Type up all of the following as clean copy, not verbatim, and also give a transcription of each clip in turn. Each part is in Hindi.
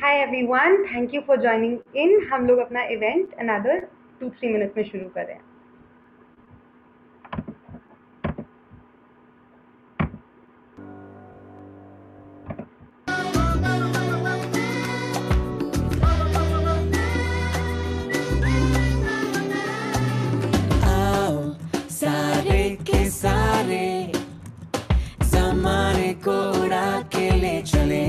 Hi everyone, thank you for joining in. हम लोग अपना इवेंट अनदर 2-3 मिनट्स में शुरू कर रहे हैं। आओ सारे के सारे ज़माने को उड़ा के ले चले,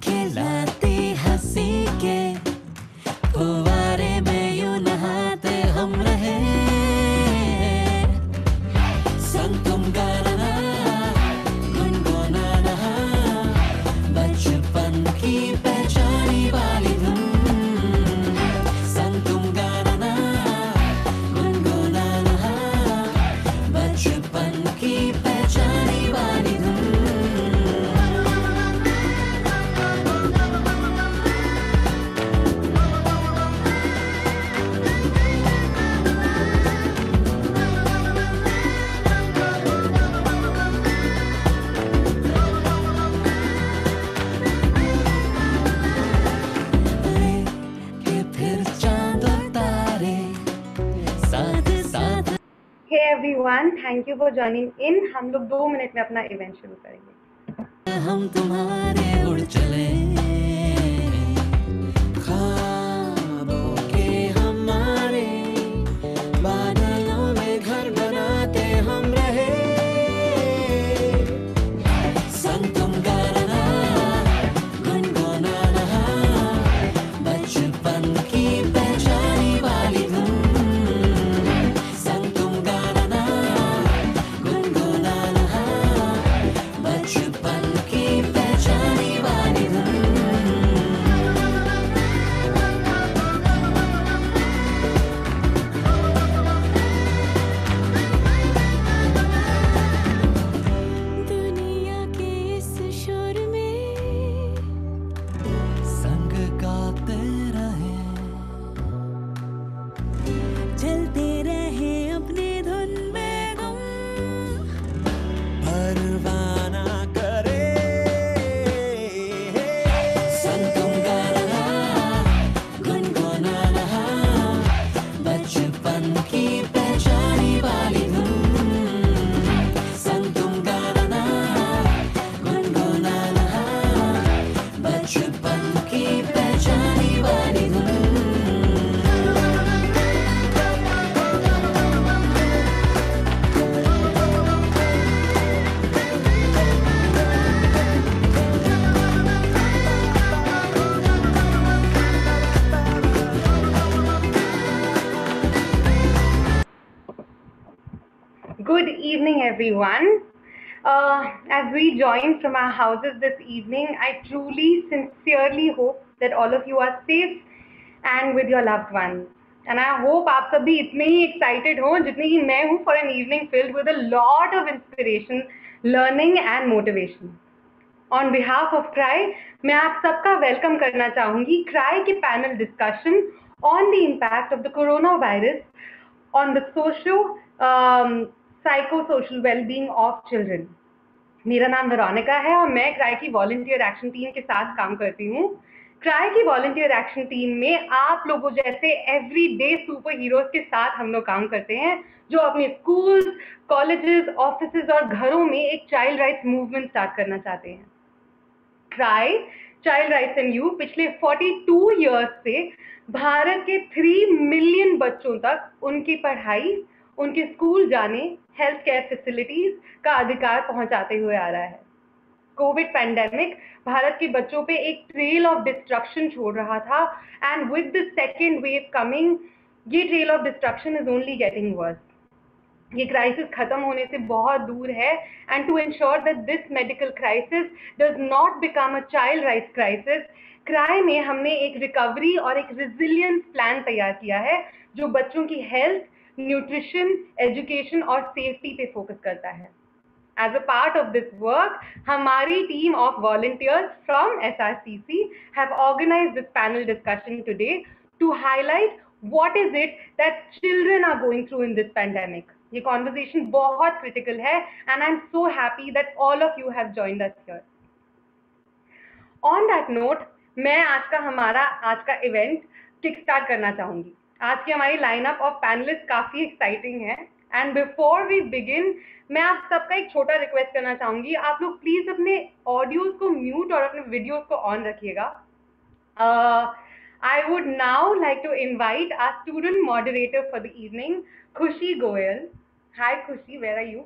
खिलाती हंसी के फुवारे में यूं नहाते हम रहे। संग तुम गाना गुनगुनाना, बचपन की पहचानी वाली धुन। संग तुम गाना गुनगुनाना, बचपन की पहचानी वाली धुन। लेके फिर चांद और तारे साथ साथ। Hey everyone, thank you for joining in. हम लोग 2 मिनट में अपना इवेंट शुरू करेंगे। हम तुम्हारे उड़ चले, ख्वाबों के हमारे बादलों में घर बनाते हम रहे। संग तुम गाना गुनगुनाना, बचपन की पहचानी वाली धुन। संग तुम गाना गुनगुनाना, बचपन की पहचानी वाली धुन। दुनिया के इस शोर में संग गाते रहे, चलते रहे अपने धुन में गुम, परवाना करे। संग तुम गाना गुनगुनाना, बचपन की पहचानी वाली धुन। संग तुम गाना गुनगुनाना, बचपन की पहचानी वाली धुन। Good evening, everyone. As we join from our houses this evening, I truly, sincerely hope that all of you are safe and with your loved ones. And I hope आप सभी इतने ही excited हो जितने ही मैं हूँ for an evening filled with a lot of inspiration, learning and motivation. On behalf of CRY, मैं आप सबका वेलकम करना चाहूंगी CRY के panel discussion on the impact of the coronavirus on the psychosocial well-being of children. मेरा नाम वेरोनिका है और मैं CRY की वॉलंटियर एक्शन टीम के साथ काम करती हूँ। CRY की वॉलंटियर एक्शन टीम में आप लोगों जैसे एवरीडे सुपर हीरोज के साथ हम लोग काम करते हैं जो अपने स्कूल्स, कॉलेजेस, ऑफिसेज और घरों में एक चाइल्ड राइट्स मूवमेंट स्टार्ट करना चाहते हैं। CRY child rights and you पिछले 42 इयर्स से भारत के 3 मिलियन बच्चों तक उनकी पढ़ाई, उनके स्कूल जाने, हेल्थ केयर फैसिलिटीज का अधिकार पहुंचाते हुए आ रहा है। कोविड पैंडेमिक भारत के बच्चों पे एक ट्रेल ऑफ डिस्ट्रक्शन छोड़ रहा था and with the second wave coming, ये trail of destruction is only getting worse. ये क्राइसिस खत्म होने से बहुत दूर है and to ensure that this medical crisis does not become a child rights crisis, CRY में हमने एक रिकवरी और एक रेजिलियंस प्लान तैयार किया है जो बच्चों की हेल्थ, न्यूट्रिशन, एजुकेशन और सेफ्टी पे फोकस करता है। As a part of this work, हमारी team of volunteers from SRCC have organized this panel discussion today to highlight what is it that children are going through in this pandemic. ये conversation बहुत critical है and I'm so happy that all of you have joined us here. On that note मैं आज का इवेंट किक स्टार्ट करना चाहूंगी। आज की हमारी लाइनअप ऑफ पैनलिस्ट काफी एक्साइटिंग है एंड बिफोर वी बिगिन मैं आप सबका एक छोटा रिक्वेस्ट करना चाहूंगी, आप लोग प्लीज अपने ऑडियोज को म्यूट और अपने वीडियोज को ऑन रखिएगा। I would now like to invite our student moderator for the evening, Khushi Goyal. Hi Khushi, where are you?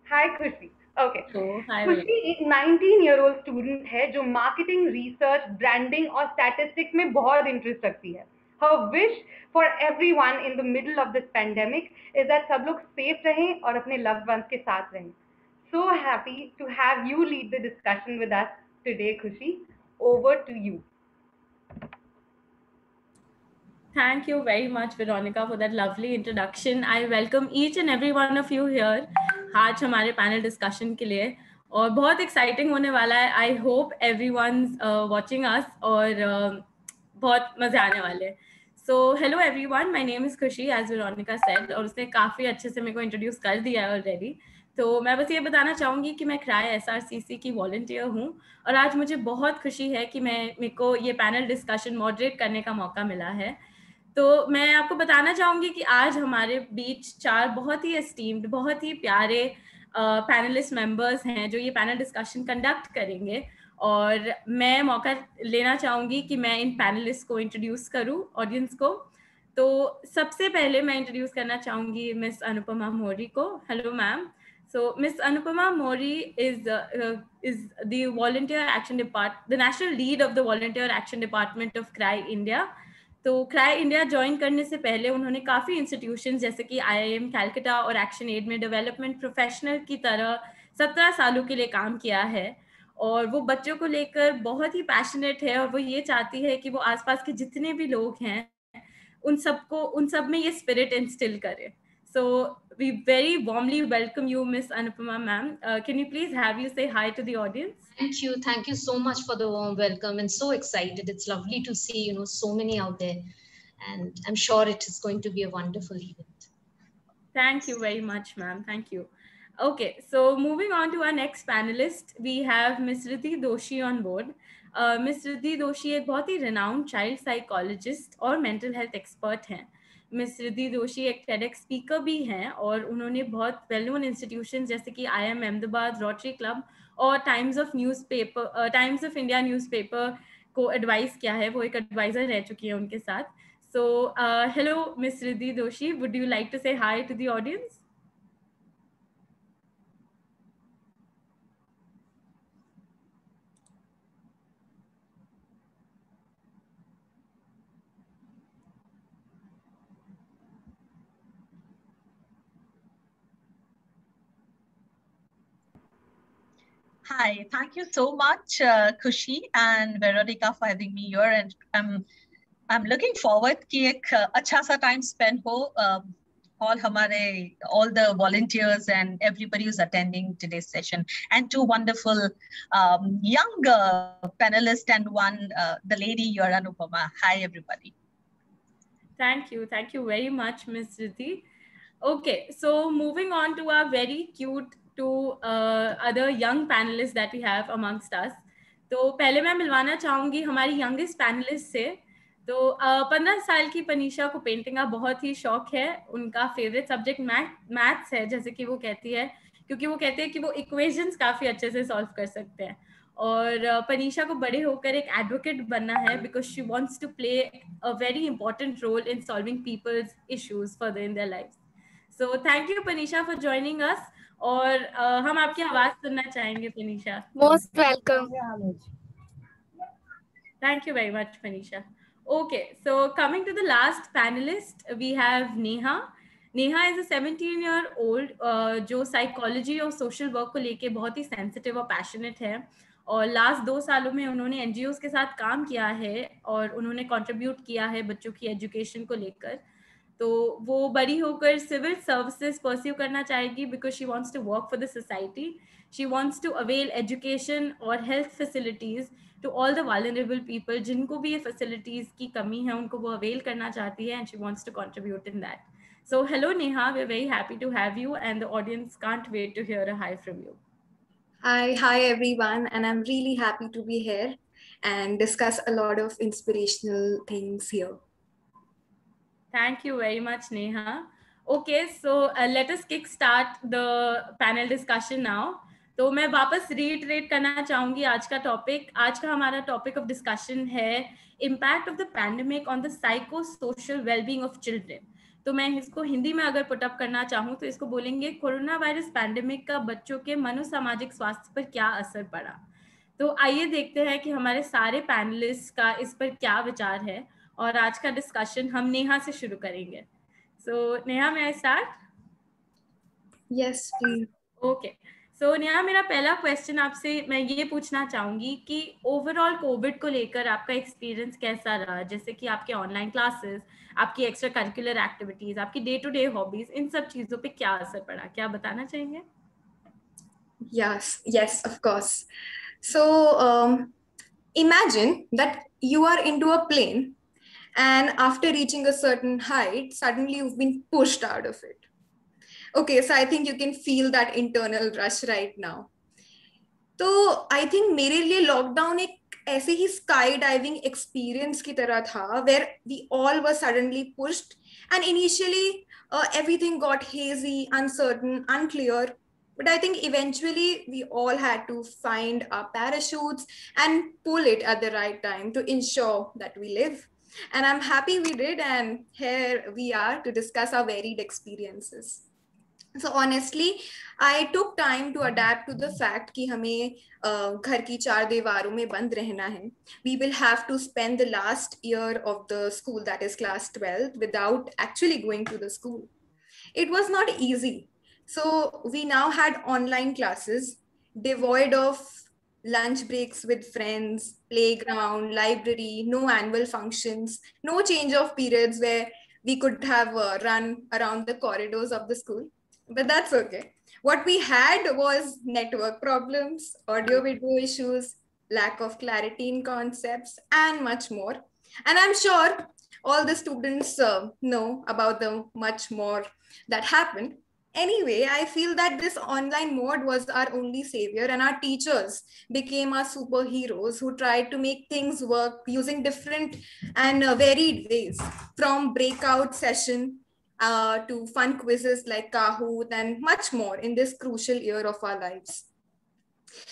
Hi Khushi. Okay. Hi. खुशी एक 19-year-old स्टूडेंट है जो मार्केटिंग, रिसर्च, ब्रांडिंग और स्टैटिस्टिक्स में बहुत इंटरेस्ट रखती है। Her wish for everyone in the middle of this pandemic is that सब लोग सेफ रहें और अपने loved ones के साथ रहें। So happy to have you lead the discussion with us today, Khushi. Over to you. Thank you very much, Veronica, for that lovely introduction. I welcome each and every one of you here. आज हमारे पैनल डिस्कशन के लिए और बहुत एक्साइटिंग होने वाला है। I hope everyone's watching us और बहुत मजे आने वाले हैं। So hello everyone, my name is Khushi, as Veronica said, और उसने काफी अच्छे से मेरे को इंट्रोड्यूस कर दिया है ऑलरेडी। तो मैं बस ये बताना चाहूँगी कि मैं क्राई SRCC की वॉलंटियर हूँ और आज मुझे बहुत खुशी है कि मेरे को ये पैनल डिस्कशन मॉडरेट करने का मौका मिला है। तो मैं आपको बताना चाहूँगी कि आज हमारे बीच 4 बहुत ही एस्टीम्ड, बहुत ही प्यारे पैनलिस्ट मेंबर्स हैं जो ये पैनल डिस्कशन कंडक्ट करेंगे और मैं मौका लेना चाहूँगी कि मैं इन पैनलिस्ट को इंट्रोड्यूस करूँ ऑडियंस को। तो सबसे पहले मैं इंट्रोड्यूस करना चाहूँगी मिस अनुपमा मौर्य को। Hello ma'am. So Miss Anupama Mori is the volunteer action department, the national lead of the volunteer action department of CRY India. तो CRY इंडिया ज्वाइन करने से पहले उन्होंने काफ़ी इंस्टीट्यूशंस जैसे कि IIM कैलकाटा और एक्शन एड में डेवलपमेंट प्रोफेशनल की तरह 17 सालों के लिए काम किया है और वो बच्चों को लेकर बहुत ही पैशनेट है और वो ये चाहती है कि वो आसपास के जितने भी लोग हैं उन सब में ये स्पिरिट इंस्टिल करे। So we very warmly welcome you, Miss Anupama ma'am. Can you please have you say hi to the audience? Thank you so much for the warm welcome and so excited. It's lovely to see, so many out there and I'm sure it is going to be a wonderful event. Thank you very much, ma'am. Thank you. Okay, so moving on to our next panelist, we have Miss Riddhi Doshi on board. Miss Riddhi Doshi एक बहुत ही renowned child psychologist और mental health expert हैं। मिस रिद्धि दोशी एक TEDx स्पीकर भी हैं और उन्होंने बहुत वेल नोन इंस्टीट्यूशन जैसे कि IIM अहमदाबाद, रोटरी क्लब और टाइम्स ऑफ इंडिया न्यूज़पेपर को एडवाइस किया है। वो एक एडवाइजर रह चुकी है उनके साथ। So hello Miss Riddhi Doshi, would you like to say hi to the audience? Hi, thank you so much, Khushi and Veronica for having me here, and I'm looking forward कि एक अच्छा सा time spent हो all the volunteers and everybody who's attending today's session, and 2 wonderful young panelists and one the lady here, Anupama. Hi everybody. Thank you very much, Miss Riddhi. Okay, so moving on to our very cute other young panelists that we have amongst us. तो पहले मैं मिलवाना चाहूँगी हमारी youngest panelist से। तो 15 साल की पनीशा को पेंटिंग का बहुत ही शौक है। उनका फेवरेट सब्जेक्ट मैथ्स है, जैसे कि वो कहती है, क्योंकि वो कहते हैं कि वो इक्वेशंस काफ़ी अच्छे से सॉल्व कर सकते हैं। और पनीशा को बड़े होकर एक एडवोकेट बनना है because she wants to play a very important role in solving people's issues further in their life. So thank you Panisha for joining us और हम आपकी आवाज सुनना चाहेंगे Panisha. Most welcome. Thank you very much, Manisha. Okay, so coming to the last panelist, we have Neha. Neha is a 17-year-old जो साइकोलॉजी और सोशल वर्क को लेके बहुत ही सेंसिटिव और पैशनेट है और लास्ट 2 सालों में उन्होंने NGOs के साथ काम किया है और उन्होंने कंट्रीब्यूट किया है बच्चों की एजुकेशन को लेकर। तो वो बड़ी होकर सिविल सर्विसेज परस्यू करना चाहेगी because she wants to work for the society. She wants to avail education और health facilities to all the vulnerable people जिनको भी ये facilities की कमी है उनको वो avail करना चाहती है and she wants to contribute in that. So hello Neha, we're very happy to have you and the audience can't wait to hear a hi from you. Hi everyone, and I'm really happy to be here. and discuss a lot of inspirational things here. Thank you very much, Neha. Okay, so let us kick start the panel discussion now. तो मैं वापस रीइटरेट करना चाहूंगी आज का टॉपिक. आज का हमारा टॉपिक ऑफ डिस्कशन है impact of the pandemic on the psycho social wellbeing of children. तो मैं इसको हिंदी में अगर पुटअप करना चाहूँ तो इसको बोलेंगे कोरोना वायरस पैंडेमिक का बच्चों के मनोसामाजिक स्वास्थ्य पर क्या असर पड़ा. तो आइए देखते हैं कि हमारे सारे पैनलिस्ट का इस पर क्या विचार है और आज का डिस्कशन हम नेहा से शुरू करेंगे. So Neha, may I start? Yes, please. Okay, so Neha, मेरा पहला क्वेश्चन आपसे मैं ये पूछना चाहूंगी कि ओवरऑल कोविड को लेकर आपका एक्सपीरियंस कैसा रहा, जैसे कि आपके ऑनलाइन क्लासेस, आपकी एक्स्ट्रा करिकुलर एक्टिविटीज, आपकी डे टू डे हॉबीज, इन सब चीजों पे क्या असर पड़ा, क्या बताना चाहेंगे? Yes, of course. So imagine that you are into a plane, and after reaching a certain height, suddenly you've been pushed out of it. Okay, so I think you can feel that internal rush right now. तो I think मेरे लिए लॉकडाउन एक ऐसे ही स्काई डाइविंग एक्सपीरियंस की तरह था, where we all were suddenly pushed, and initially everything got hazy, uncertain, unclear. But I think eventually we all had to find our parachutes and pull it at the right time to ensure that we live. And I'm happy we did, and here we are to discuss our varied experiences. So honestly, I took time to adapt to the fact कि हमें घर की चार दीवारों में बंद रहना है. We will have to spend the last year of the school, that is class 12, without actually going to the school. It was not easy. So we now had online classes devoid of lunch breaks with friends, playground, library, no annual functions, no change of periods where we could have run around the corridors of the school. But that's okay. What we had was network problems, audio video issues, lack of clarity in concepts, and much more. And I'm sure all the students know about the much more that happened. Anyway, I feel that this online mode was our only savior, and our teachers became our superheroes who tried to make things work using different and varied ways, from breakout session to fun quizzes like Kahoot and much more in this crucial year of our lives.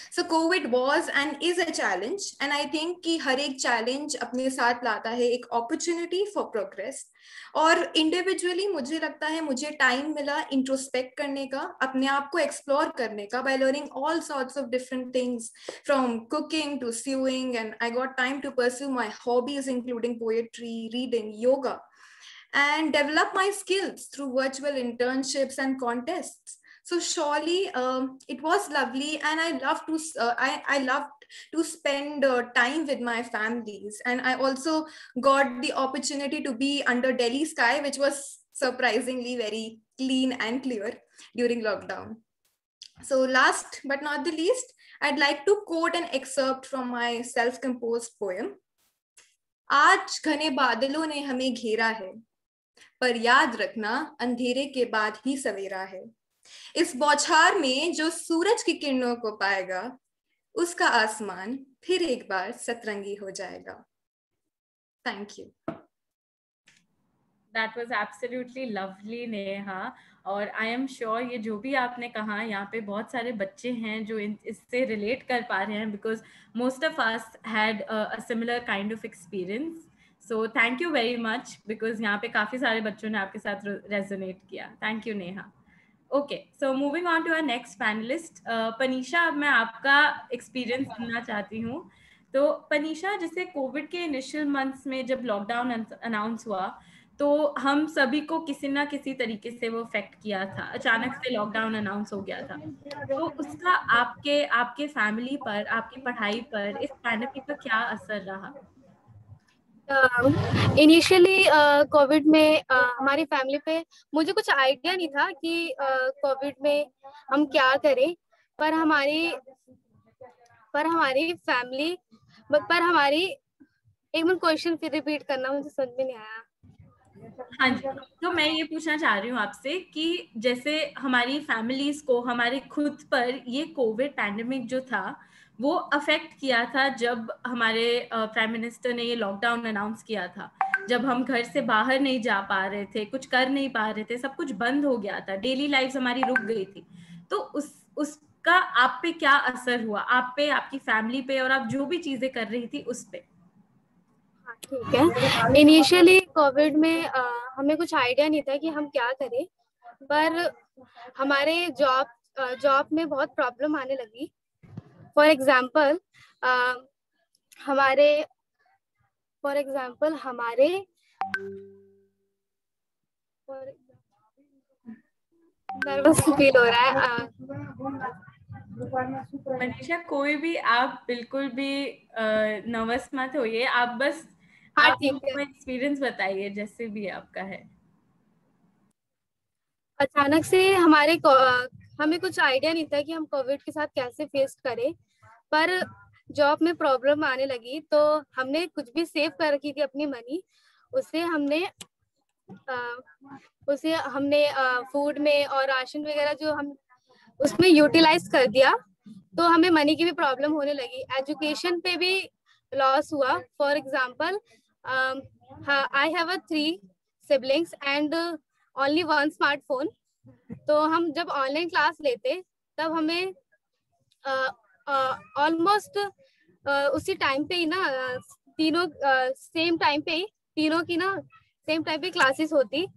So COVID was and is a challenge, and I think कि हर एक challenge अपने साथ लाता है एक opportunity for progress. और individually मुझे लगता है मुझे time मिला introspect करने का, अपने आप को explore करने का by learning all sorts of different things from cooking to sewing, and I got time to pursue my hobbies including poetry, reading, yoga, and develop my skills through virtual internships and contests. So surely it was lovely, and I loved to spend time with my families, and I also got the opportunity to be under Delhi sky, which was surprisingly very clean and clear during lockdown. So last but not the least, I'd like to quote an excerpt from my self-composed poem. आज घने बादलों ने हमें घेरा है, पर याद रखना अंधेरे के बाद ही सवेरा है. इस बौछार में जो सूरज की किरणों को पाएगा, उसका आसमान फिर एक बार सतरंगी हो जाएगा. Thank you. That was absolutely lovely, Neha. और I am sure ये जो भी आपने कहा, यहाँ पे बहुत सारे बच्चे हैं जो इससे रिलेट कर पा रहे हैं, because most of us had a similar kind of experience. So thank you very much, because यहाँ पे काफी सारे बच्चों ने आपके साथ resonate किया. Thank you, Neha. Okay, so moving on to our next panelist, पनीशा, अब मैं आपका एक्सपीरियंस सुनना चाहती हूँ. तो पनीशा, जैसे कोविड के इनिशियल मंथ्स में जब लॉकडाउन अनाउंस हुआ, तो हम सभी को किसी ना किसी तरीके से वो अफेक्ट किया था. अचानक से लॉकडाउन अनाउंस हो गया था, तो उसका आपके फैमिली पर, आपकी पढ़ाई पर, इस पैंडेमिक का क्या असर रहा? इनिशियली कोविड में हमारी फैमिली पे मुझे कुछ आइडिया नहीं था कि कोविड में हम क्या करें, पर हमारी फैमिली पर हमारी एक मिनट क्वेश्चन फिर रिपीट करना, मुझे समझ में नहीं आया. हाँ जी, तो मैं ये पूछना चाह रही हूँ आपसे कि जैसे हमारी फैमिलीज को, हमारे खुद पर ये कोविड पैंडेमिक जो था वो अफेक्ट किया था जब हमारे प्राइम मिनिस्टर ने ये लॉकडाउन अनाउंस किया था, जब हम घर से बाहर नहीं जा पा रहे थे, कुछ कर नहीं पा रहे थे, सब कुछ बंद हो गया था, डेली लाइफ हमारी रुक गई थी। तो उसका आप पे क्या असर हुआ, आप पे, आपकी फैमिली पे, और आप जो भी चीजें कर रही थी उस पे? ठीक है, इनिशियली कोविड में हमें कुछ आइडिया नहीं था कि हम क्या करें, पर हमारे जॉब में बहुत प्रॉब्लम आने लगी। फॉर एग्जाम्पल हमारे नर्वस फील हो रहा है। मनीषा, कोई भी, आप बिल्कुल भी नर्वस मत होइए, आप बस हाँ, आप ठीक है। एक्सपीरियंस बताइए जैसे भी आपका है। अचानक से हमें कुछ आइडिया नहीं था कि हम कोविड के साथ कैसे फेस करें, पर जॉब में प्रॉब्लम आने लगी तो हमने कुछ भी सेव कर रखी थी अपनी मनी, उसे हमने फूड में और राशन वगैरह जो हम उसमें यूटिलाइज कर दिया, तो हमें मनी की भी प्रॉब्लम होने लगी। एजुकेशन पे भी लॉस हुआ। For example I have 3 siblings and only 1 smartphone. तो हम जब ऑनलाइन क्लास लेते तब हमें ऑलमोस्ट उसी टाइम पे ही ना तीनों सेम टाइम पे ही तीनों की ना सेम टाइम पे क्लासेस होती,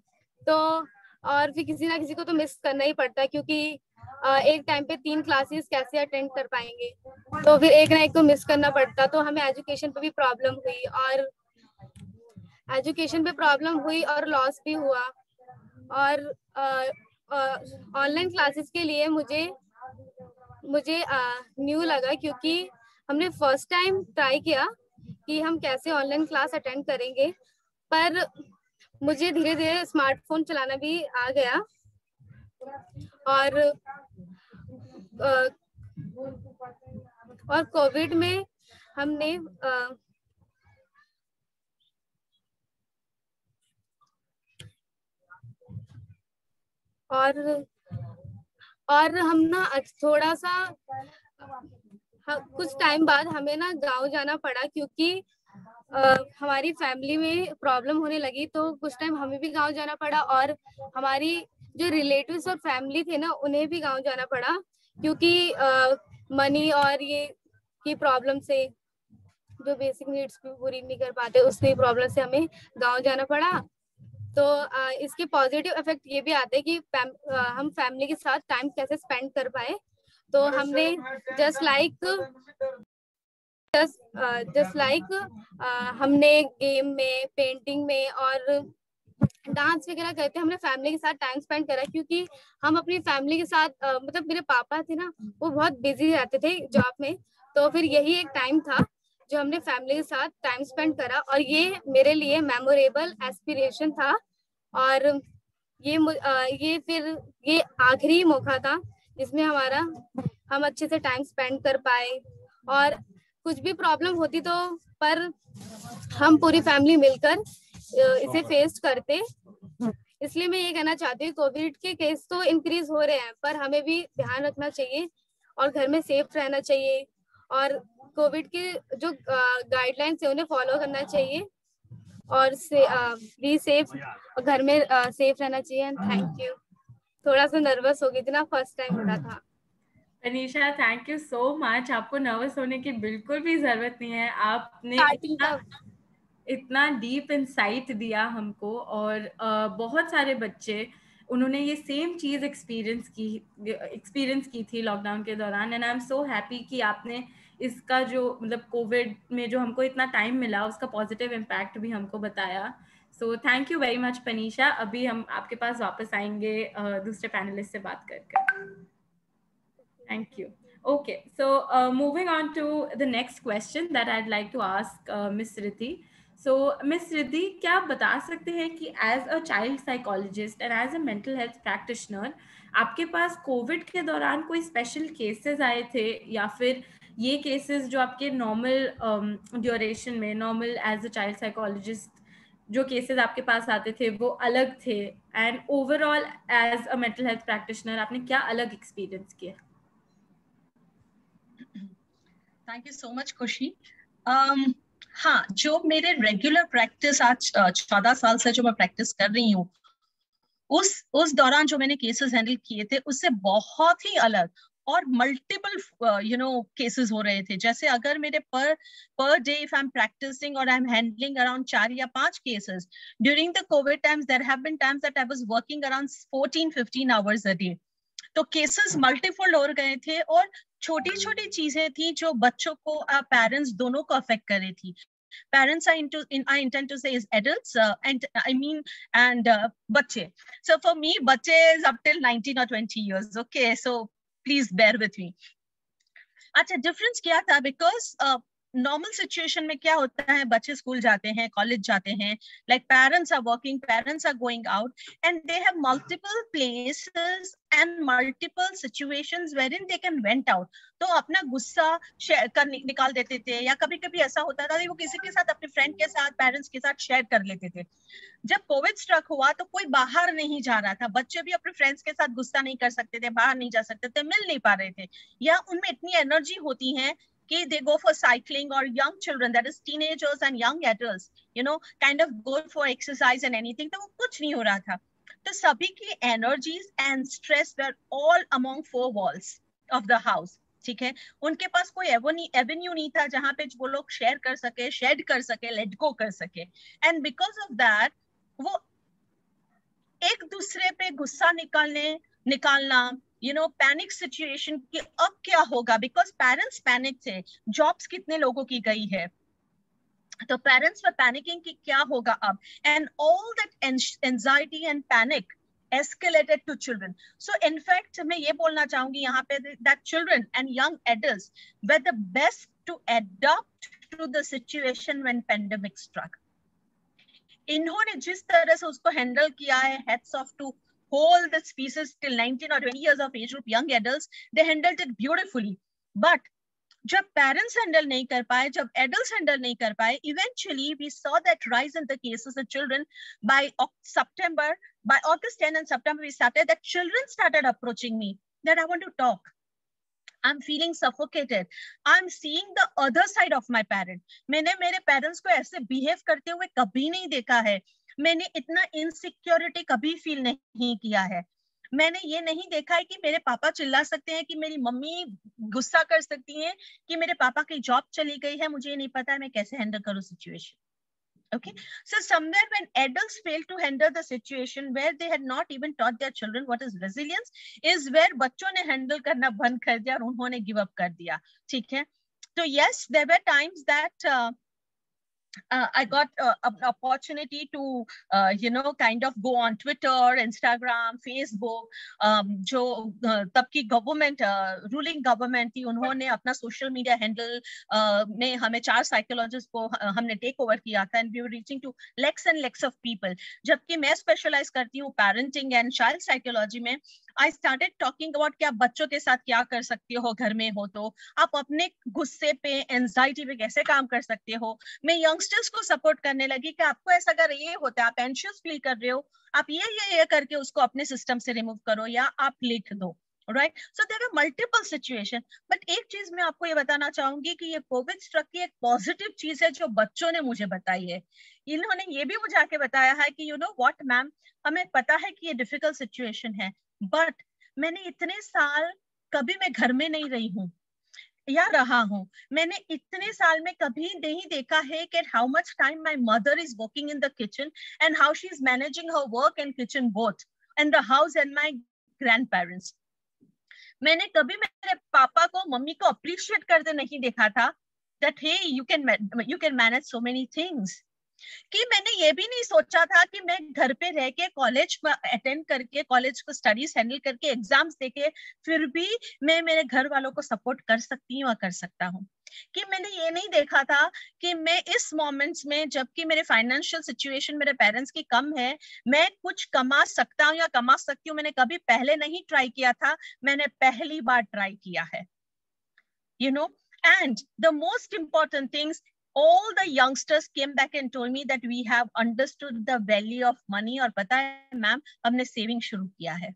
तो और फिर किसी ना किसी को तो मिस करना ही पड़ता है, क्योंकि एक टाइम पे 3 क्लासेस कैसे अटेंड कर पाएंगे, तो फिर एक ना एक तो मिस करना पड़ता। तो हमें एजुकेशन पे भी प्रॉब्लम हुई और लॉस भी हुआ। और ऑनलाइन क्लासेस के लिए मुझे न्यू लगा, क्योंकि हमने फर्स्ट टाइम ट्राई किया कि हम कैसे ऑनलाइन क्लास अटेंड करेंगे, पर मुझे धीरे धीरे स्मार्टफोन चलाना भी आ गया। और कोविड में हमने और हम ना थोड़ा सा कुछ टाइम बाद हमें ना गांव जाना पड़ा, क्योंकि हमारी फैमिली में प्रॉब्लम होने लगी, तो कुछ टाइम हमें भी गांव जाना पड़ा, और हमारी जो रिलेटिव्स और फैमिली थे ना उन्हें भी गांव जाना पड़ा, क्योंकि मनी और ये की प्रॉब्लम से जो बेसिक नीड्स पूरी नहीं कर पाते, उसकी प्रॉब्लम से हमें गांव जाना पड़ा। तो इसके पॉजिटिव इफेक्ट ये भी आते हैं कि हम फैमिली के साथ टाइम कैसे स्पेंड कर पाए। तो हमने जस्ट लाइक हमने गेम में, पेंटिंग में और डांस वगैरह करते हमने फैमिली के साथ टाइम स्पेंड करा, क्योंकि हम अपनी फैमिली के साथ मतलब मेरे पापा थे ना, वो बहुत बिजी रहते थे जॉब में, तो फिर यही एक टाइम था जो हमने फैमिली के साथ टाइम स्पेंड करा, और ये मेरे लिए मेमोरेबल एस्पिरेशन था। और ये आखिरी मौका था जिसमें हम अच्छे से टाइम स्पेंड कर पाए, और कुछ भी प्रॉब्लम होती तो पर हम पूरी फैमिली मिलकर इसे फेस करते। इसलिए मैं ये कहना चाहती हूँ, कोविड के केस तो इंक्रीज हो रहे हैं, पर हमें भी ध्यान रखना चाहिए और घर में सेफ रहना चाहिए, और कोविड के जो गाइडलाइंस है उन्हें फॉलो करना चाहिए, और बी सेफ, घर में सेफ रहना चाहिए। And thank you. थोड़ा सा नर्वस हो गई थी ना, फर्स्ट टाइम हो रहा था। Tanisha, thank you so much. आपको नर्वस होने की बिल्कुल भी जरूरत नहीं है। आपने इतना डीप इंसाइट दिया हमको, और बहुत सारे बच्चे उन्होंने ये सेम चीज़ एक्सपीरियंस की थी लॉकडाउन के दौरान। And I am so happy कि आपने इसका जो मतलब कोविड में जो हमको इतना टाइम मिला उसका पॉजिटिव इम्पैक्ट भी हमको बताया। So thank you very much Panisha. अभी हम आपके पास वापस आएंगे दूसरे पैनलिस्ट से बात करके। Thank you. Okay, so moving on to the next question that I'd like to ask Miss Riddhi. So Miss Riddhi, क्या आप बता सकते हैं कि as a child psychologist and as a mental health practitioner, आपके पास कोविड के दौरान कोई स्पेशल केसेस आए थे, या फिर ये केसेस जो आपके नॉर्मल ड्यूरेशन में, normal as a child psychologist जो केसेस आपके पास आते थे वो अलग थे, and overall as a mental health practitioner आपने क्या अलग एक्सपीरियंस किया? थैंक यू सो मच खुशी। हाँ, जो मेरे रेगुलर प्रैक्टिस आज 14 साल से जो मैं प्रैक्टिस कर रही हूँ, उस दौरान जो मैंने केसेस हैंडल किए थे उससे बहुत ही अलग और मल्टीपल केसेस हो रहे थे। जैसे अगर मेरे per day if I am practicing और आई एम हैंडलिंग अराउंड 4 या 5 cases, during the COVID times there have been times that I was working around 14-15 hours a day. तो केसेस मल्टीफोल्ड हो गए थे और छोटी छोटी चीजें थी जो बच्चों को, पेरेंट्स दोनों को अफेक्ट कर रही थी। Parents are I intend to say is adults, and I mean, and bache. So for me, bache is up till 19 or 20 years. Okay, so please bear with me. अच्छा, डिफरेंस क्या था? बिकॉज नॉर्मल सिचुएशन में क्या होता है, बच्चे स्कूल जाते हैं, कॉलेज जाते हैं, like parents are working, parents are going out and they have multiple places and multiple situations wherein they can vent out. तो अपना गुस्सा शेयर कर निकाल देते थे, या कभी कभी ऐसा होता था वो किसी के साथ, अपने फ्रेंड के साथ, पेरेंट्स के साथ शेयर कर लेते थे। जब कोविड स्ट्रक हुआ तो कोई बाहर नहीं जा रहा था, बच्चे भी अपने फ्रेंड्स के साथ गुस्सा नहीं कर सकते थे, बाहर नहीं जा सकते थे, मिल नहीं पा रहे थे, या उनमें इतनी एनर्जी होती है कि they go for cycling, or young children, that is teenagers and young adults, kind of go for exercise and anything, तो वो कुछ नहीं हो रहा था। तो सभी की energies and stress were all among 4 walls of the house, ठीक है। उनके पास कोई एवेन्यू नहीं था जहां पे वो लोग शेयर कर सके, शेड कर सके, लेट गो कर सके, एंड बिकॉज ऑफ दैट वो एक दूसरे पे गुस्सा निकालना, पैनिक सिचुएशन कि अब क्या होगा, बिकॉज पेरेंट्स पैनिक थे, जॉब्स कितने लोगों की गई है, तो पेरेंट्स वर पैनिकिंग कि क्या होगा अब, and all that anxiety and panic escalated to children. So in fact मैं ये बोलना चाहूंगी यहाँ पे that children and young adults were the best to adapt to the situation when pandemic struck. इन्होंने जिस तरह से उसको हैंडल किया है, hats off to whole the species till 19 or 20 years of age group, young adults, they handled it beautifully. But जब पेरेंट्स हैंडल नहीं कर पाए, जब एडल्ट्स हैंडल नहीं कर पाए, eventually we saw that rise in the cases of children by September, by August 10 and September we started that children started approaching me that I want to talk, I'm feeling suffocated, I'm seeing the other side of my parent. मैंने मेरे पेरेंट्स को ऐसे बिहेव करते हुए कभी नहीं देखा है, मैंने इतना इनसिक्योरिटी कभी फील नहीं किया है, मैंने ये नहीं देखा है कि मेरे पापा चिल्ला सकते हैं, कि मेरी मम्मी गुस्सा कर सकती हैं, कि मेरे पापा की जॉब चली गई है, मुझे नहीं पता है मैं कैसे हैंडल करूं situation. Okay, so somewhere when adults fail to handle the situation where they had not even taught their children what is resilience, is where बच्चों ने handle करना बंद कर दिया और उन्होंने give up कर दिया, ठीक है। तो yes, there were times that I got an opportunity to, kind of go on Twitter, Instagram, Facebook. जो तब की गवर्नमेंट, रूलिंग गवर्नमेंट थी, उन्होंने अपना सोशल मीडिया हैंडल में हमें 4 साइकोलॉजिस्ट को हमने टेक ओवर किया था, and we were reaching to lakhs and lakhs of people. जबकि मैं स्पेशलाइज करती हूँ पेरेंटिंग एंड चाइल्ड साइकोलॉजी में, आई स्टार्टेड टॉकिंग अबाउट कि आप बच्चों के साथ क्या कर सकते हो, घर में हो तो आप अपने गुस्से पे, एंजाइटी पे कैसे काम कर सकते हो। मैं यंगस्टर्स को सपोर्ट करने लगी कि आपको ऐसा अगर ये होता है, आप एंशियस फील कर रहे हो, आप ये करके उसको अपने सिस्टम से रिमूव करो, या आप लिख दो, right. So there are multiple situation, but एक चीज मैं आपको ये बताना चाहूंगी कि ये कोविड स्ट्रक की एक पॉजिटिव चीज है जो बच्चों ने मुझे बताई है। इन्होंने ये भी मुझे आके बताया है कि यू नो व्हाट मैम, हमें पता है कि ये डिफिकल्ट सिचुएशन है, बट मैंने इतने साल कभी मैं घर में नहीं रही हूँ या रहा हूँ, मैंने इतने साल में कभी नहीं देखा है कि how much time my mother is working in the kitchen and how she is managing her work and kitchen both and the house and my grand parents. मैंने कभी मेरे पापा को, मम्मी को अप्रिशिएट करते नहीं देखा था that hey you can manage so many things, कि मैंने ये भी नहीं सोचा था कि मैं घर पे रह के कॉलेज अटेंड करके, कॉलेज को स्टडीज हैंडल करके, एग्जाम्स देके फिर भी मैं मेरे घर वालों को सपोर्ट कर सकती हूँ और कर सकता हूँ। कि मैंने ये नहीं देखा था कि मैं इस मोमेंट्स में, जबकि मेरे फाइनेंशियल सिचुएशन मेरे पेरेंट्स की कम है, मैं कुछ कमा सकता हूँ या कमा सकती हूँ। मैंने कभी पहले नहीं ट्राई किया था, मैंने पहली बार ट्राई किया है, you know। And the most important things, all the youngsters came back and told me that we have understood the value of money, और पता है मैम हमने सेविंग शुरू किया है।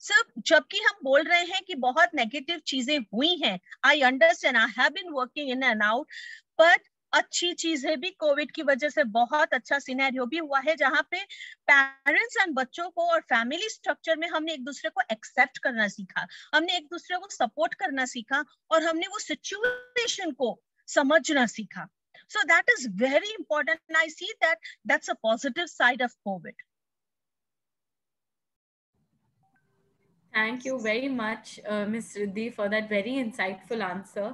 सिर्फ जबकि हम बोल रहे हैं कि बहुत नेगेटिव चीजें हुई हैं, I understand, I have been working in and out, but अच्छी चीजें भी कोविड की वजह से बहुत अच्छा सिनेरियो भी हुआ है जहां पे पेरेंट्स एंड बच्चों को और फैमिली स्ट्रक्चर में हमने एक दूसरे को एक्सेप्ट करना सीखा, हमने एक दूसरे को सपोर्ट करना सीखा और हमने वो सिचुएशन को समझना सीखा. So that is very important and I see that that's a positive side of COVID. Thank you very much, Ms. Riddhi, for that very insightful answer.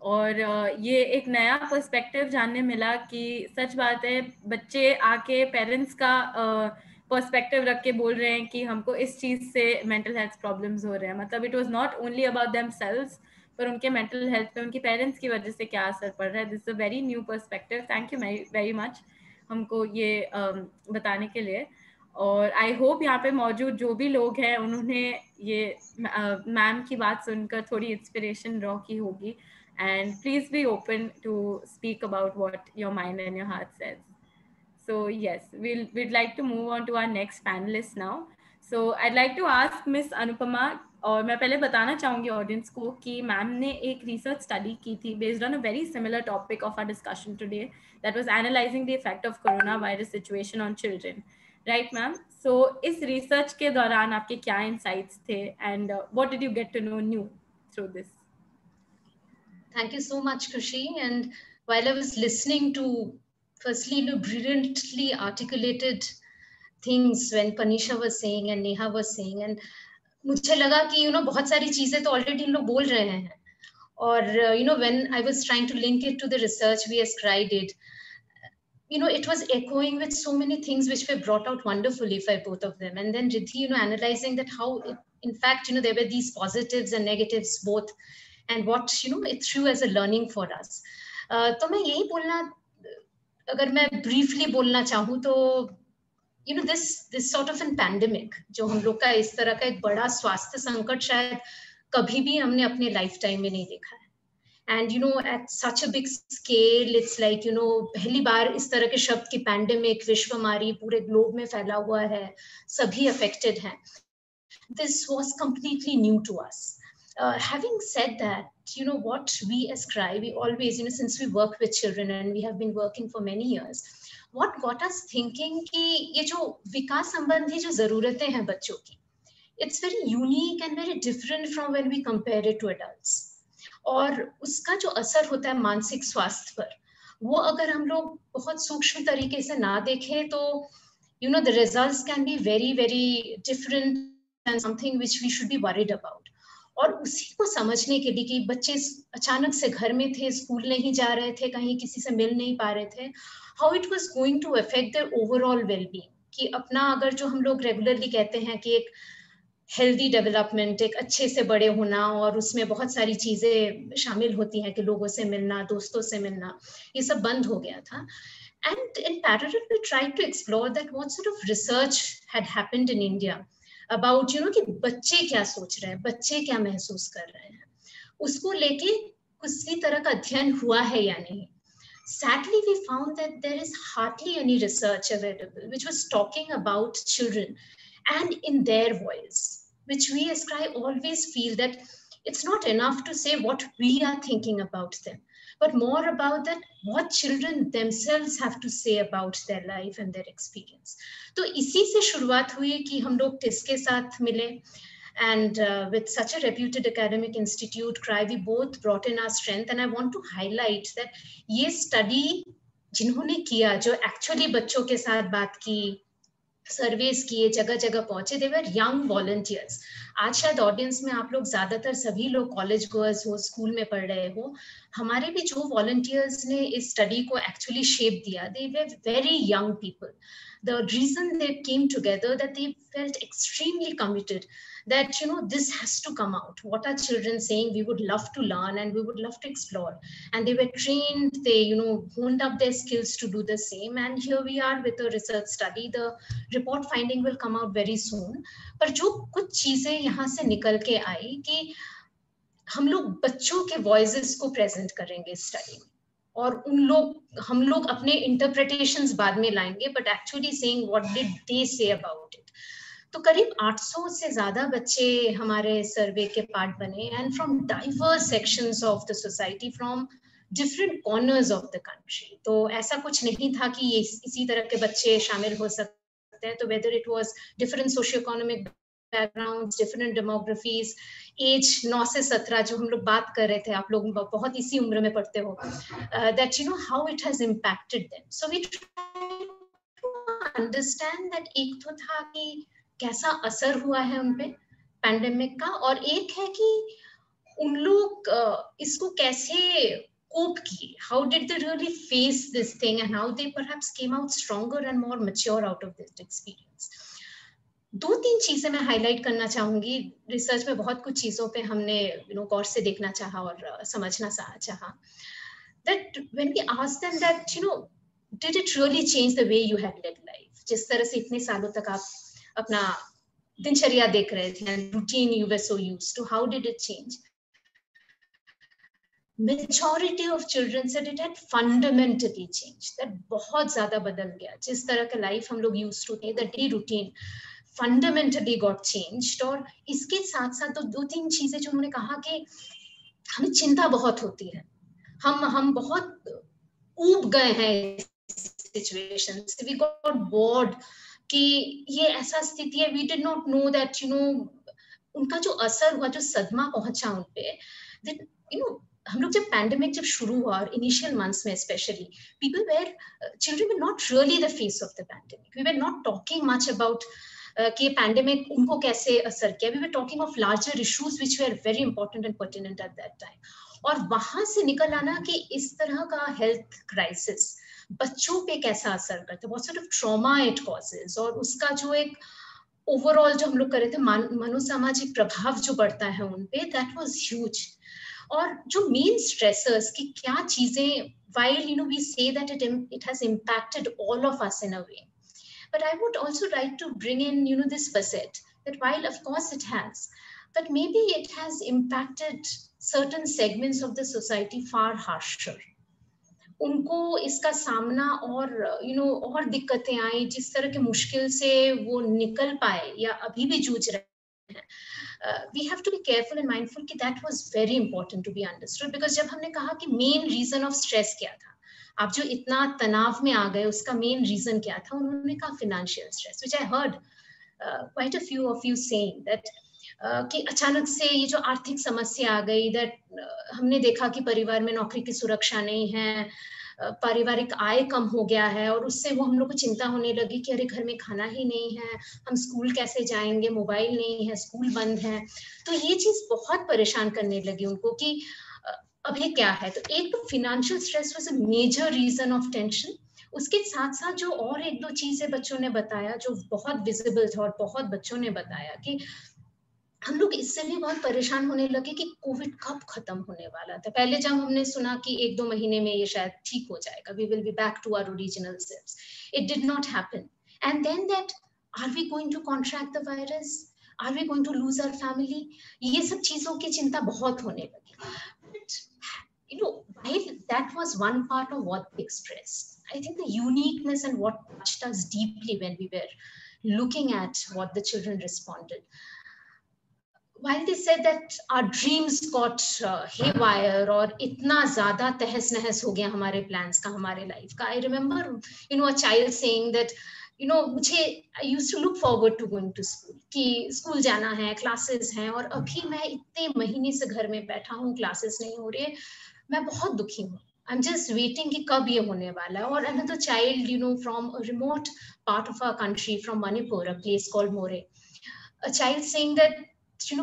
और ये एक नया पर्सपेक्टिव जानने मिला कि सच बात है, बच्चे आके पेरेंट्स का पर्सपेक्टिव रख के बोल रहे हैं कि हमको इस चीज़ से मेंटल हेल्थ प्रॉब्लम्स हो रहे हैं. मतलब it was not only about themselves, पर उनके मेंटल हेल्थ पे उनकी पेरेंट्स की वजह से क्या असर पड़ रहा है. This is a very new perspective. Thank you very much हमको ये बताने के लिए. और आई होप यहाँ पे मौजूद जो भी लोग हैं उन्होंने ये मैम की बात सुनकर थोड़ी इंस्पिरेशन ड्रॉ की होगी. And please be open to speak about what your mind and your heart says. So yes, we'd like to move on to our next panelist now. So I'd like to ask Miss Anupama, और मैं पहले बताना चाहूँगी ऑडियंस को कि मैम ने एक रिसर्च स्टडी की थी based on a very similar topic of our discussion today, that was analyzing the effect of coronavirus situation on children. Right, ma'am? So इस रिसर्च के दौरान आपके क्या insights थे and what did you get to know new through this? Thank you so much, Krushi. And while I was listening to, firstly, brilliantly articulated things when Panisha was saying and Neha was saying, and मुझे लगा कि बहुत सारी चीजें तो already इन लोग बोल रहे हैं. और when I was trying to link it to the research we ascribed it, it was echoing with so many things which were brought out wonderfully by both of them. And then Riddhi, analyzing that how, in fact, there were these positives and negatives both. And what it threw as a learning for us. तो मैं यही बोलना, अगर मैं briefly बोलना चाहूँ तो this sort of an pandemic जो हम लोग का इस तरह का एक बड़ा स्वास्थ्य संकट शायद कभी भी हमने अपने लाइफ टाइम में नहीं देखा है. And at such a big scale, it's like पहली बार इस तरह के शब्द की pandemic, विश्वमारी पूरे ग्लोब में फैला हुआ है, सभी affected हैं. This was completely new to us. Having said that, what we ascribe, we always, since we work with children and we have been working for many years, what got us thinking कि ये जो विकास संबंधी जो ज़रूरतें हैं बच्चों की, it's very unique and very different from when we compare it to adults. और उसका जो असर होता है मानसिक स्वास्थ्य पर, वो अगर हम लोग बहुत सूक्ष्म तरीके से ना देखें तो, the results can be very, very different and something which we should be worried about. और उसी को समझने के लिए कि बच्चे अचानक से घर में थे, स्कूल नहीं जा रहे थे, कहीं किसी से मिल नहीं पा रहे थे, how it was going to affect their overall well-being. कि अपना अगर जो हम लोग रेगुलरली कहते हैं कि एक हेल्दी डेवलपमेंट, एक अच्छे से बड़े होना, और उसमें बहुत सारी चीजें शामिल होती हैं कि लोगों से मिलना, दोस्तों से मिलना, ये सब बंद हो गया था. And in parallel we tried to explore that what sort of research had happened in India about कि बच्चे क्या सोच रहे हैं, बच्चे क्या महसूस कर रहे हैं, उसको लेके किसी तरह का अध्ययन हुआ है या नहीं. Sadly, we found that there is hardly any research available which was talking about children and in their voice, which we as CRY always feel that it's not enough to say what we are thinking about them, but more about that what children themselves have to say about their life and their experience. तो इसी से शुरुआत हुई कि हम लोग TISS के साथ मिले, and with such a reputed academic institute, CRY, we both brought in our strength. And I want to highlight that ये study जिन्होंने किया, जो actually बच्चों के साथ बात की, सर्वेस किए, जगह जगह पहुंचे, they were young volunteers. आज शायद ऑडियंस में आप लोग ज्यादातर सभी लोग कॉलेज गोअर्स हो, स्कूल में पढ़ रहे हो. हमारे भी जो वॉलंटियर्स ने इस स्टडी को एक्चुअली शेप दिया, they were very young people. The reason they came together, that they felt extremely committed that this has to come out. What are children saying? We would love to learn and we would love to explore. And they were trained, they honed up their skills to do the same. And here we are with a research study. The report finding will come out very soon. पर जो कुछ चीजें यहाँ से निकल के आई कि हम लोग बच्चों के वॉइसेस को प्रेजेंट करेंगे इस स्टडी में, और हम लोग अपने इंटरप्रिटेशंस बाद में लाएंगे, but actually saying what did they say about it. तो करीब 800 से ज्यादा बच्चे हमारे सर्वे के पार्ट बने, and from diverse sections of the society, from different corners of the country. तो ऐसा कुछ नहीं था कि ये इसी तरह के बच्चे शामिल हो सकते हैं। तो whether it was different socio economic backgrounds, different demographies, age 9 से 17 जो हम लोग बात कर रहे थे, आप लोग बहुत इसी उम्र में पढ़ते हो, that you know how it has impacted them. So we understand that एक तो था कि कैसा असर हुआ है उन पे पैंडेमिक का, और एक है कि उन लोग इसको कैसे cope किए, how did they really face this thing, and how they perhaps came out stronger and more mature out of this experience. 2-3 चीजें मैं हाईलाइट करना चाहूंगी। रिसर्च में बहुत कुछ चीजों पे हमने गौर से देखना चाहा और समझना चाहा। That when we asked them that did it really change the way you had led life, जिस तरह से इतने सालों तक आप अपना दिनचर्या देख रहे थे, routine you were so used to, how did it change? Majority of children said it had fundamentally changed, that बहुत ज्यादा बदल गया। जिस तरह का लाइफ हम लोग used to थे, the daily routine fundamentally got changed। और इसके साथ साथ तो 2-3 चीजें जो उन्होंने कहा कि हमें चिंता बहुत होती है, हम बहुत ऊब गए हैं सिचुएशन से, we got bored कि ये ऐसा स्थिति है, we did not know that उनका जो असर हुआ, जो सदमा पहुंचा उन पे, that हम लोग जब पैंडेमिक जब शुरू हुआ और इनिशियल मंथ्स में specially, children were not really the face of the pandemic. We were not talking much about कि पैंडेमिक उनको कैसे असर किया। We were talking of larger issues which were very important and pertinent at that time. और वहां से निकल आना कि इस तरह का हेल्थ क्राइसिस बच्चों पे कैसा असर करता है, what sort of trauma it causes, और उसका जो एक ओवरऑल जो हम लोग कर रहे थे मनोसामाजिक प्रभाव जो पड़ता है उन पे, दैट वाज ह्यूज। और जो मेन स्ट्रेसर्स की क्या चीजें, while we say that it has impacted all of us in a way, but I would also like to bring in this facet that while of course it has, but maybe it has impacted certain segments of the society far harsher. उनको इसका सामना और और दिक्कतें आई, जिस तरह के मुश्किल से वो निकल पाए या अभी भी जूझ रहे हैं। We have to be careful and mindful कि that was very important to be understood, because जब हमने कहा कि मेन रीजन ऑफ स्ट्रेस क्या था, आप जो इतना तनाव में आ गए उसका मेन रीजन क्या था, उन्होंने कहा financial stress, which I heard quite a few of you saying that कि अचानक से ये जो आर्थिक समस्या आ गई, that हमने देखा कि परिवार में नौकरी की सुरक्षा नहीं है, पारिवारिक आय कम हो गया है, और उससे वो हम लोग को चिंता होने लगी कि अरे घर में खाना ही नहीं है, हम स्कूल कैसे जाएंगे, मोबाइल नहीं है, स्कूल बंद है। तो ये चीज बहुत परेशान करने लगी उनको कि अभी क्या है। तो एक तो financial stress was a major reason of tension. उसके साथ साथ जो और 1-2 चीजें बच्चों ने बताया जो बहुत विजिबल था, और बहुत बच्चों ने बताया कि हम लोग इससे भी बहुत परेशान होने लगे कि कोविड कब खत्म होने वाला था। पहले जब हमने सुना कि 1-2 महीने में ये शायद ठीक हो जाएगा, we will be back to our original selves, it did not happen. And then that, are we going to contract the virus? Are we going to lose our family? ये सब चीजों की चिंता बहुत होने लगी। But while that was one part of what they expressed, I think the uniqueness and what touched us deeply when we were looking at what the children responded, while they said that our dreams got haywire और इतना ज़्यादा तहस नहस हो गया हमारे plans का, हमारे life का, I remember a child saying that मुझे I used to look forward to going to school, कि स्कूल जाना है, क्लासेस हैं, और अभी मैं इतने महीने से घर में बैठा हूँ, क्लासेस नहीं हो रही, मैं बहुत दुखी हूँ। I'm just waiting कि कब ये होने वाला है। और another child from a remote part of our country, from Manipur, a place called More, a child saying that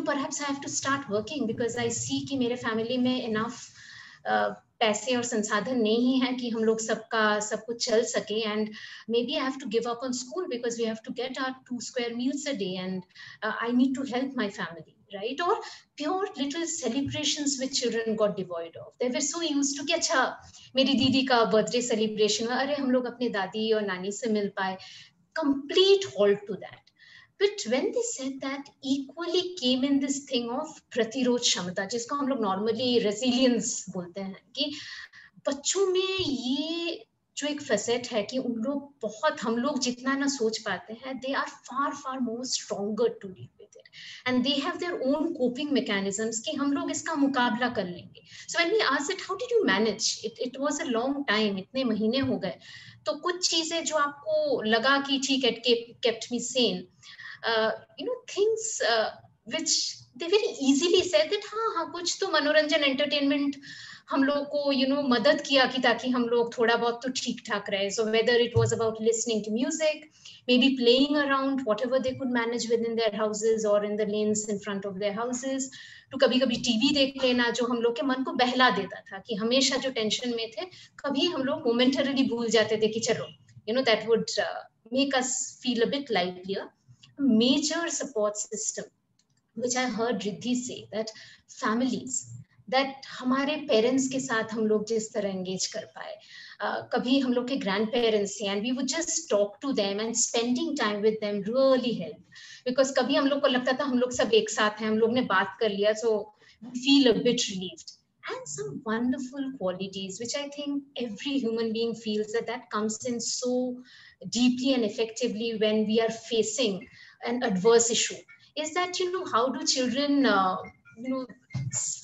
perhaps I have to start working because I see कि मेरे family में enough पैसे और संसाधन नहीं है कि हम लोग सब कुछ चल सके, and maybe I have to give up on school because we have to get our 2 square meals a day, and I need to help my family, right? Or pure little celebrations which children got devoid of. They were so used to कि अच्छा मेरी दीदी का birthday celebration हुआ, अरे हम लोग अपने दादी और नानी से मिल पाए, complete halt to that. But when they said that, equally came in this thing of प्रतिरोध क्षमता, जिसको हम लोग normally resilience बोलते हैं, कि बच्चों में ये जो एक फैसेट है कि उन लोग बहुत, हम लोग जितना ना सोच पाते हैं, they are far more stronger to deal with it, and they have their own coping mechanisms कि हम लोग इसका मुकाबला कर लेंगे. So when we asked it, how did you manage it, it was a long time, इतने महीने हो गए, तो कुछ चीजें जो आपको लगा कि ठीक है, kept me sane, things which they very easily said that हाँ कुछ तो मनोरंजन, एंटरटेनमेंट हम लोग को मदद किया कि ताकि हम लोग थोड़ा बहुत तो ठीक ठाक रहे. So whether it was about listening to music, maybe playing around whatever they could manage within their houses or in the lanes in front of their houses, तो कभी कभी टीवी देख लेना जो हम लोग के मन को बहला देता था कि हमेशा जो टेंशन में थे, कभी हम लोग मोमेंटरीली भूल जाते थे कि चलो that would make us feel a bit livelier. Major support system which I heard Riddhi say, that families, that हमारे पेरेंट्स के साथ हम लोग जिस तरह एंगेज कर पाए, कभी हम लोग के ग्रैंड पेरेंट्स थे and we would just talk to them and spending time with them really help, because कभी हम लोग को लगता था हम लोग सब एक साथ हैं, हम लोग ने बात कर लिया, so feel a bit relieved. And some wonderful qualities which I think every human being feels that comes in so deeply and effectively when we are facing an adverse issue, is that how do children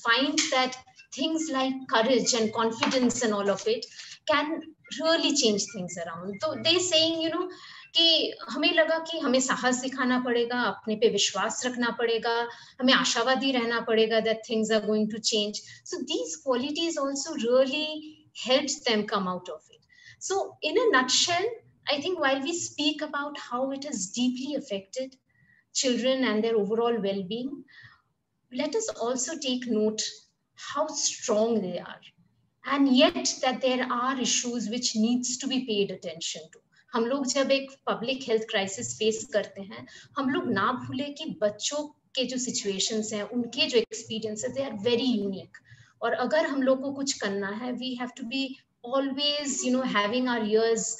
find that things like courage and confidence and all of it can really change things around. So they saying कि हमें लगा कि हमें साहस दिखाना पड़ेगा, अपने पे विश्वास रखना पड़ेगा, हमें आशावादी रहना पड़ेगा that things are going to change. So these qualities also really helped them come out of it. So in a nutshell, I think while we speak about how it has deeply affected children and their overall well-being, let us also take note how strong they are, and yet that there are issues which needs to be paid attention to. हम लोग जब एक पब्लिक हेल्थ क्राइसिस फेस करते हैं, हम लोग ना भूले कि बच्चों के जो सिचुएशंस हैं, उनके जो एक्सपीरियंस है, दे आर वेरी यूनिक. और अगर हम लोग को कुछ करना है, we have to be always having our ears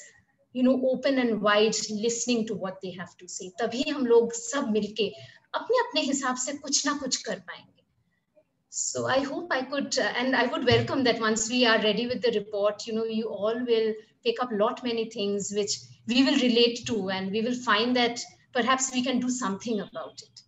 open and wide, listening to what they have to say. तभी हम लोग सब मिलके अपने अपने हिसाब से कुछ ना कुछ कर पाएंगे. So I hope I could, and I would welcome that once we are ready with the report, you all will pick up lot many things which we will relate to, and we will find that perhaps we can do something about it.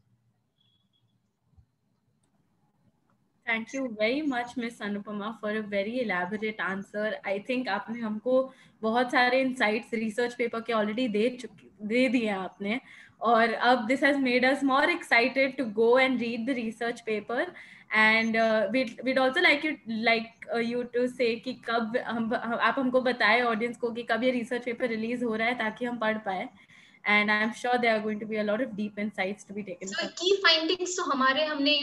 Thank you very much, Miss Anupama, for a very elaborate answer. I think आपने हमको बहुत सारे insights research paper के already दे दिए आपने, और अब this has made us more excited to go and read the research paper. And we'd also like you to say कि कब आप हमको बताएं audience को कि कब ये research paper release हो रहा है, ताकि हम पढ़ पाए. And I'm sure there are going to be a lot of deep insights to be taken. So key findings तो हमारे हमने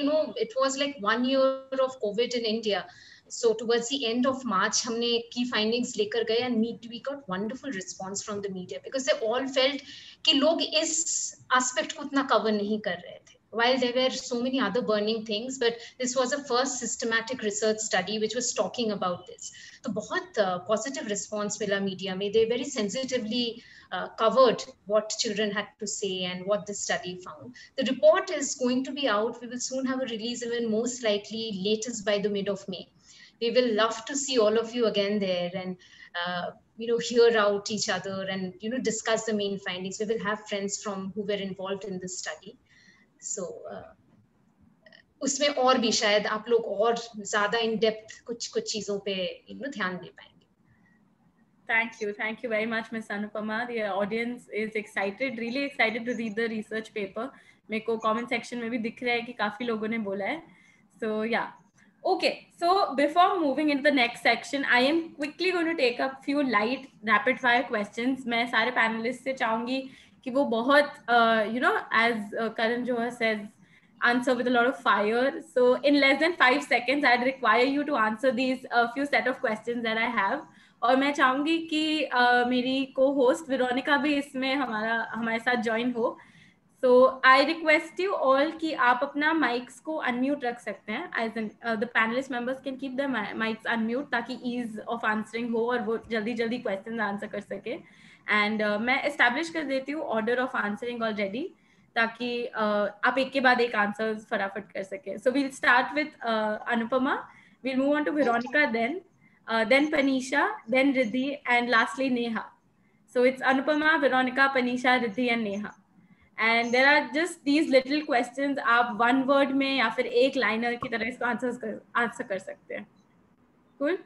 it was like 1 year of COVID in India. So towards the end of March हमने key findings लेकर गए, and we got wonderful response from the media because they all felt कि लोग इस aspect को उतना cover नहीं कर रहे थे. While there were so many other burning things, but this was a first systematic research study which was talking about this. तो बहुत positive response मिला media में. They very sensitively covered what children had to say and what the study found. The report is going to be out. We will soon have a release, even most likely latest by the mid of May. We will love to see all of you again there and hear out each other and discuss the main findings. We will have friends from who were involved in this study. So उसमें और भी शायद आप लोग और ज़्यादा in depth कुछ चीज़ों पे ध्यान दे पाएंगे. Thank you very much, Miss Anupama. The audience is excited, really excited to read the research paper. मेरे को comment section में भी दिख रहा है कि काफी लोगों ने बोला है. So yeah. Okay, so before moving into the next section, I am quickly going to take up few light rapid fire questions. मैं सारे panelists से चाहूंगी कि वो बहुत as Karan Johar says, answer with a lot of fire. So in less than 5 seconds, I'd require you to answer these few set of questions that I have. और मैं चाहूंगी कि मेरी co-host वेरोनिका भी इसमें हमारे साथ join हो. So I request you all कि आप अपना mics को unmute रख सकते हैं. As in, the panelist members can keep their mics unmute ताकि ease of answering हो और वो जल्दी questions answer कर सके. And मैं establish कर देती हूँ order of answering already ताकि आप एक के बाद एक answers फटाफट कर सके. So we'll start with Anupama. We'll move on to Veronica then. then Panisha, then Riddhi, and lastly Neha. So it's Anupama, Veronica, Panisha, Riddhi, and Neha. And there are just these little questions. आप one word में या फिर एक liner की तरह इसको answer कर सकते हैं. Cool?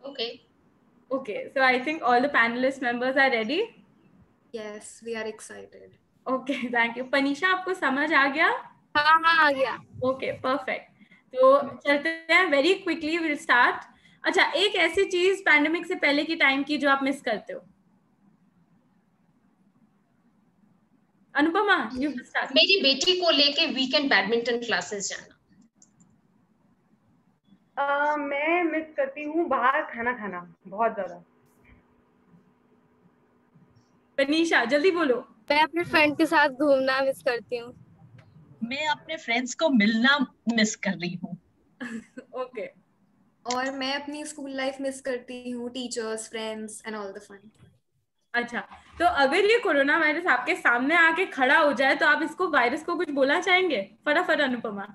Okay. Okay. So I think all the panelist members are ready. Yes, we are excited. Okay, thank you. Panisha, आपको समझ आ गया? हाँ हाँ आ गया. Okay, perfect. तो चलते हैं, very quickly we'll start. अच्छा, एक ऐसी चीज पैंडेमिक से पहले की टाइम की जो आप मिस करते हो. Anupama, you start. मेरी बेटी को लेके वीकेंड बैडमिंटन क्लासेस जाना. मैं मिस करती हूँ बाहर खाना खाना बहुत ज्यादा. पनीशा, जल्दी बोलो. मैं अपने फ्रेंड के साथ घूमना मिस करती हूँ. मैं अपने फ्रेंड्स को मिलना मिस कर रही हूँ. ओके. और मैं अपनी स्कूल लाइफ मिस करती हूँ, teachers, friends and all the fun. अच्छा, तो अगर ये कोरोना वायरस आपके सामने आके खड़ा हो जाए तो आप इसको वायरस को कुछ बोलना चाहेंगे? फटाफट Anupama.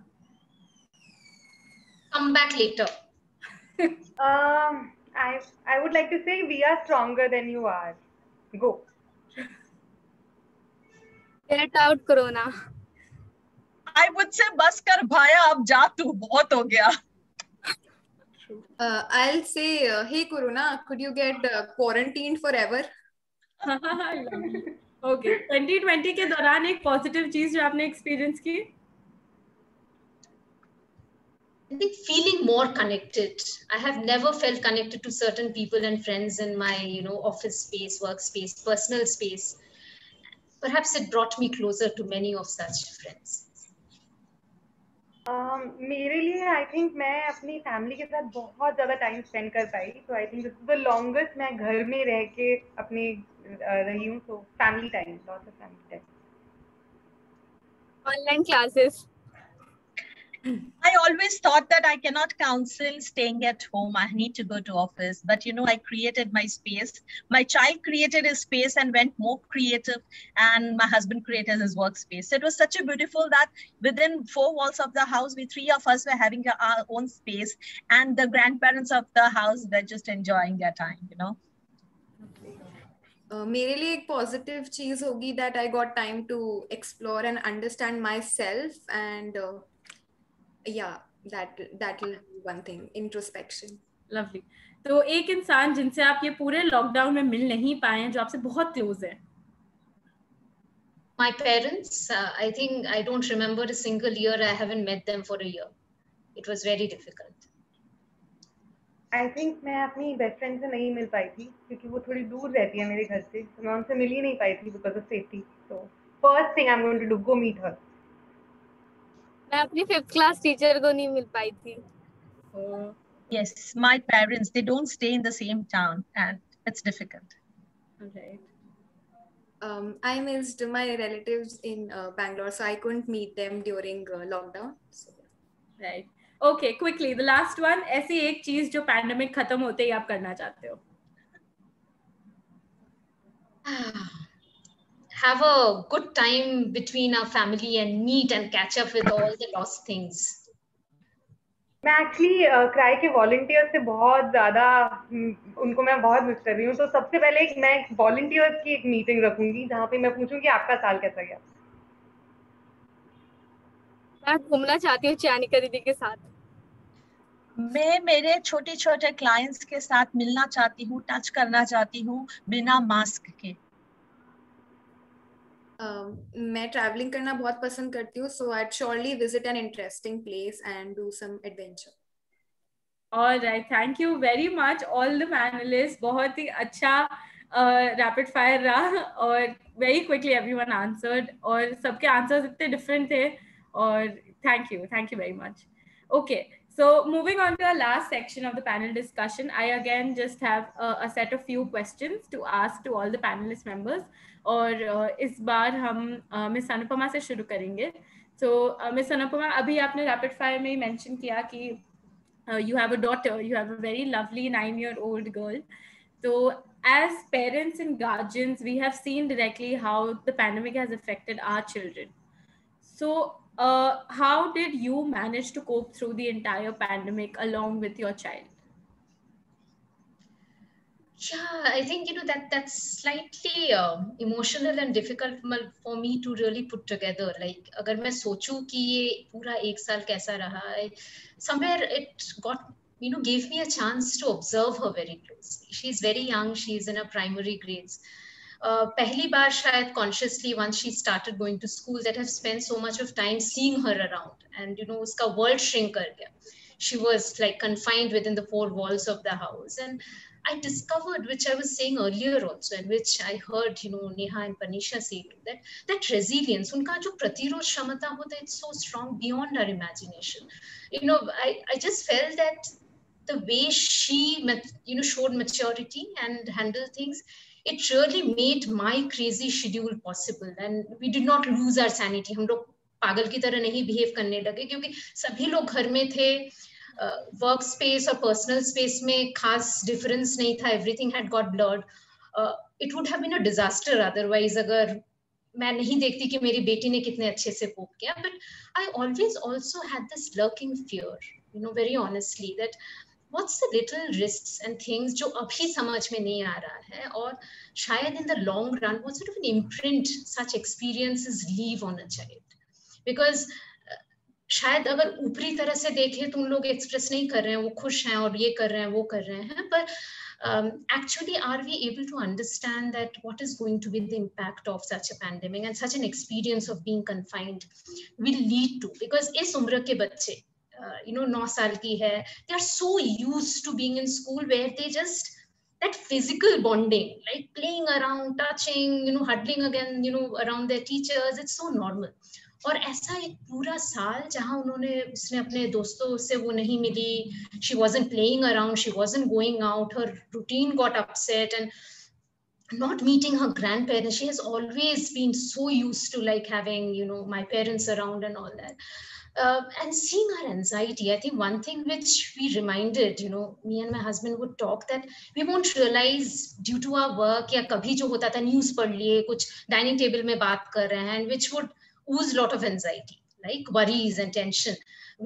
Come back later. I would like to say we are stronger than you are. Go. Get out corona. I would say बस कर भाया, अब जा तू, बहुत हो गया. I'll say, hey Corona, could you get quarantined forever? Okay. 2020 के दौरान एक पॉजिटिव चीज जो आपने एक्सपीरियंस की? I think feeling more connected. I have never felt connected to certain people and friends in my, office space, workspace, personal space. Perhaps it brought me closer to many of such friends. मेरे लिए आई थिंक मैं अपनी फैमिली के साथ बहुत ज्यादा टाइम स्पेंड कर पाई. तो I think this is the longest मैं घर में रह के अपने रही हूँ. So family time, lots of family time. Online classes. I always thought that I cannot counsel staying at home. I need to go to office. But, I created my space. My child created his space and went more creative. And my husband created his workspace. So it was such a beautiful that within 4 walls of the house, we 3 of us were having our own space. And the grandparents of the house were just enjoying their time, मेरे लिए एक पॉजिटिव चीज होगी that I got time to explore and understand myself and yeah, that will be one thing, introspection. Lovely. तो एक इंसान जिनसे आप ये पूरे लॉकडाउन में मिल नहीं पाए, जो आपसे बहुत क्लोज है? My parents, I think I don't remember a single year I haven't met them for a year. It was very difficult. I think मैं अपनी बेस्ट फ्रेंड से नहीं मिल पाई थी क्योंकि वो थोड़ी दूर रहती है मेरे घर से. तो मैं उनसे मिल ही नहीं पाई थी बिकॉज ऑफ सेफ्टी. तो first thing I am going to do, go meet her. मैं अपनी 5th क्लास टीचर को नहीं मिल पाई थी. Yes, my parents, they don't stay in the same town and it's difficult. Right. I missed my relatives in Bangalore, so I couldn't meet them during lockdown. So. Right. Okay, quickly, the last one. ऐसी एक चीज जो पैंडेमिक खत्म होते ही आप करना चाहते हो? Have a good time between our family and meet and catch up with all the lost things. मैं एक्चुअली क्राई के वॉलंटियर्स से बहुत ज्यादा उनको मैं बहुत मिस कर रही हूँ. तो सबसे पहले मैं वॉलंटियर्स की एक मीटिंग रखूंगी जहाँ पे मैं पूछूंगी आपका साल कैसा गया. मैं घूमना चाहती हूँ चानिका दीदी के साथ. मैं मेरे छोटे छोटे क्लाइंट्स के साथ मिलना चाहती हूँ, टच करना चाहती हूँ बिना मास्क के. मैं ट्रैवलिंग करना बहुत पसंद करती हूँ, so I'd surely visit an interesting place and do some adventure. All right, thank you very much all the panelists. बहुत ही अच्छा rapid fire रहा और very quickly everyone answered और सबके answers इतने different थे और thank you very much. Okay, so moving on to our last section of the panel discussion, I again just have a set of few questions to ask to all the panelist members. और इस बार हम मिस अनुपमा से शुरू करेंगे. So मिस अनुपमा, अभी आपने रैपिड फायर में ही मेंशन किया कि you have a daughter, you have a very lovely 9-year-old girl. So as parents and guardians, we have seen directly how the pandemic has affected our children. So how did you manage to cope through the entire pandemic along with your child? Yeah, I think that's slightly emotional and difficult for me to really put together. Like, अगर मैं सोचूं कि ये पूरा एक साल कैसा रहा, somewhere it got gave me a chance to observe her very closely. She's very young. She's in her primary grades. पहली बार शायद consciously once she started going to school that I've spent so much of time seeing her around, and उसका world shrink कर गया. She was like confined within the four walls of the house, and I discovered, which I was saying earlier also, and which I heard, Neha and Panisha say too, that resilience, unka jo pratirod kshamata hota, it's so strong beyond our imagination. I just felt that the way she, showed maturity and handled things, it really made my crazy schedule possible, and we did not lose our sanity. हम लोग पागल की तरह नहीं behave करने लगे, क्योंकि सभी लोग घर में थे. वर्क स्पेस और पर्सनल स्पेस में खास डिफरेंस नहीं था. Everything had got blurred. It would have been a disaster otherwise, अगर मैं नहीं देखती कि मेरी बेटी ने कितने अच्छे से कोप किया. But I always also had this lurking fear, very honestly, that what's the little risks and things जो अभी समझ में नहीं आ रहा है, और शायद in the long run what sort of an imprint such experiences leave on a child. Because शायद अगर ऊपरी तरह से देखें तो उन लोग एक्सप्रेस नहीं कर रहे हैं, वो खुश हैं और ये कर रहे हैं, वो कर रहे हैं, पर actually are we able to understand that what is going to be the impact of such a pandemic and such an experience of being confined will lead to? Because इस उम्र के बच्चे 9 साल की है, they are so used to being in school where they just that physical bonding, like playing around, touching, huddling again, around their teachers, it's so normal. और ऐसा एक पूरा साल जहां उसने अपने दोस्तों से वो नहीं मिली, she wasn't playing around, she wasn't going out, her routine got upset, and not meeting her grandparents. She has always been so used to like having my parents around and all that. And seeing our anxiety, I think one thing which we reminded, me and my husband would talk, that we won't realize due to our work, या कभी जो होता था न्यूज पढ़ लिए, कुछ डाइनिंग टेबल में बात कर रहे हैं, and which would ooze lot of anxiety, like worries and tension,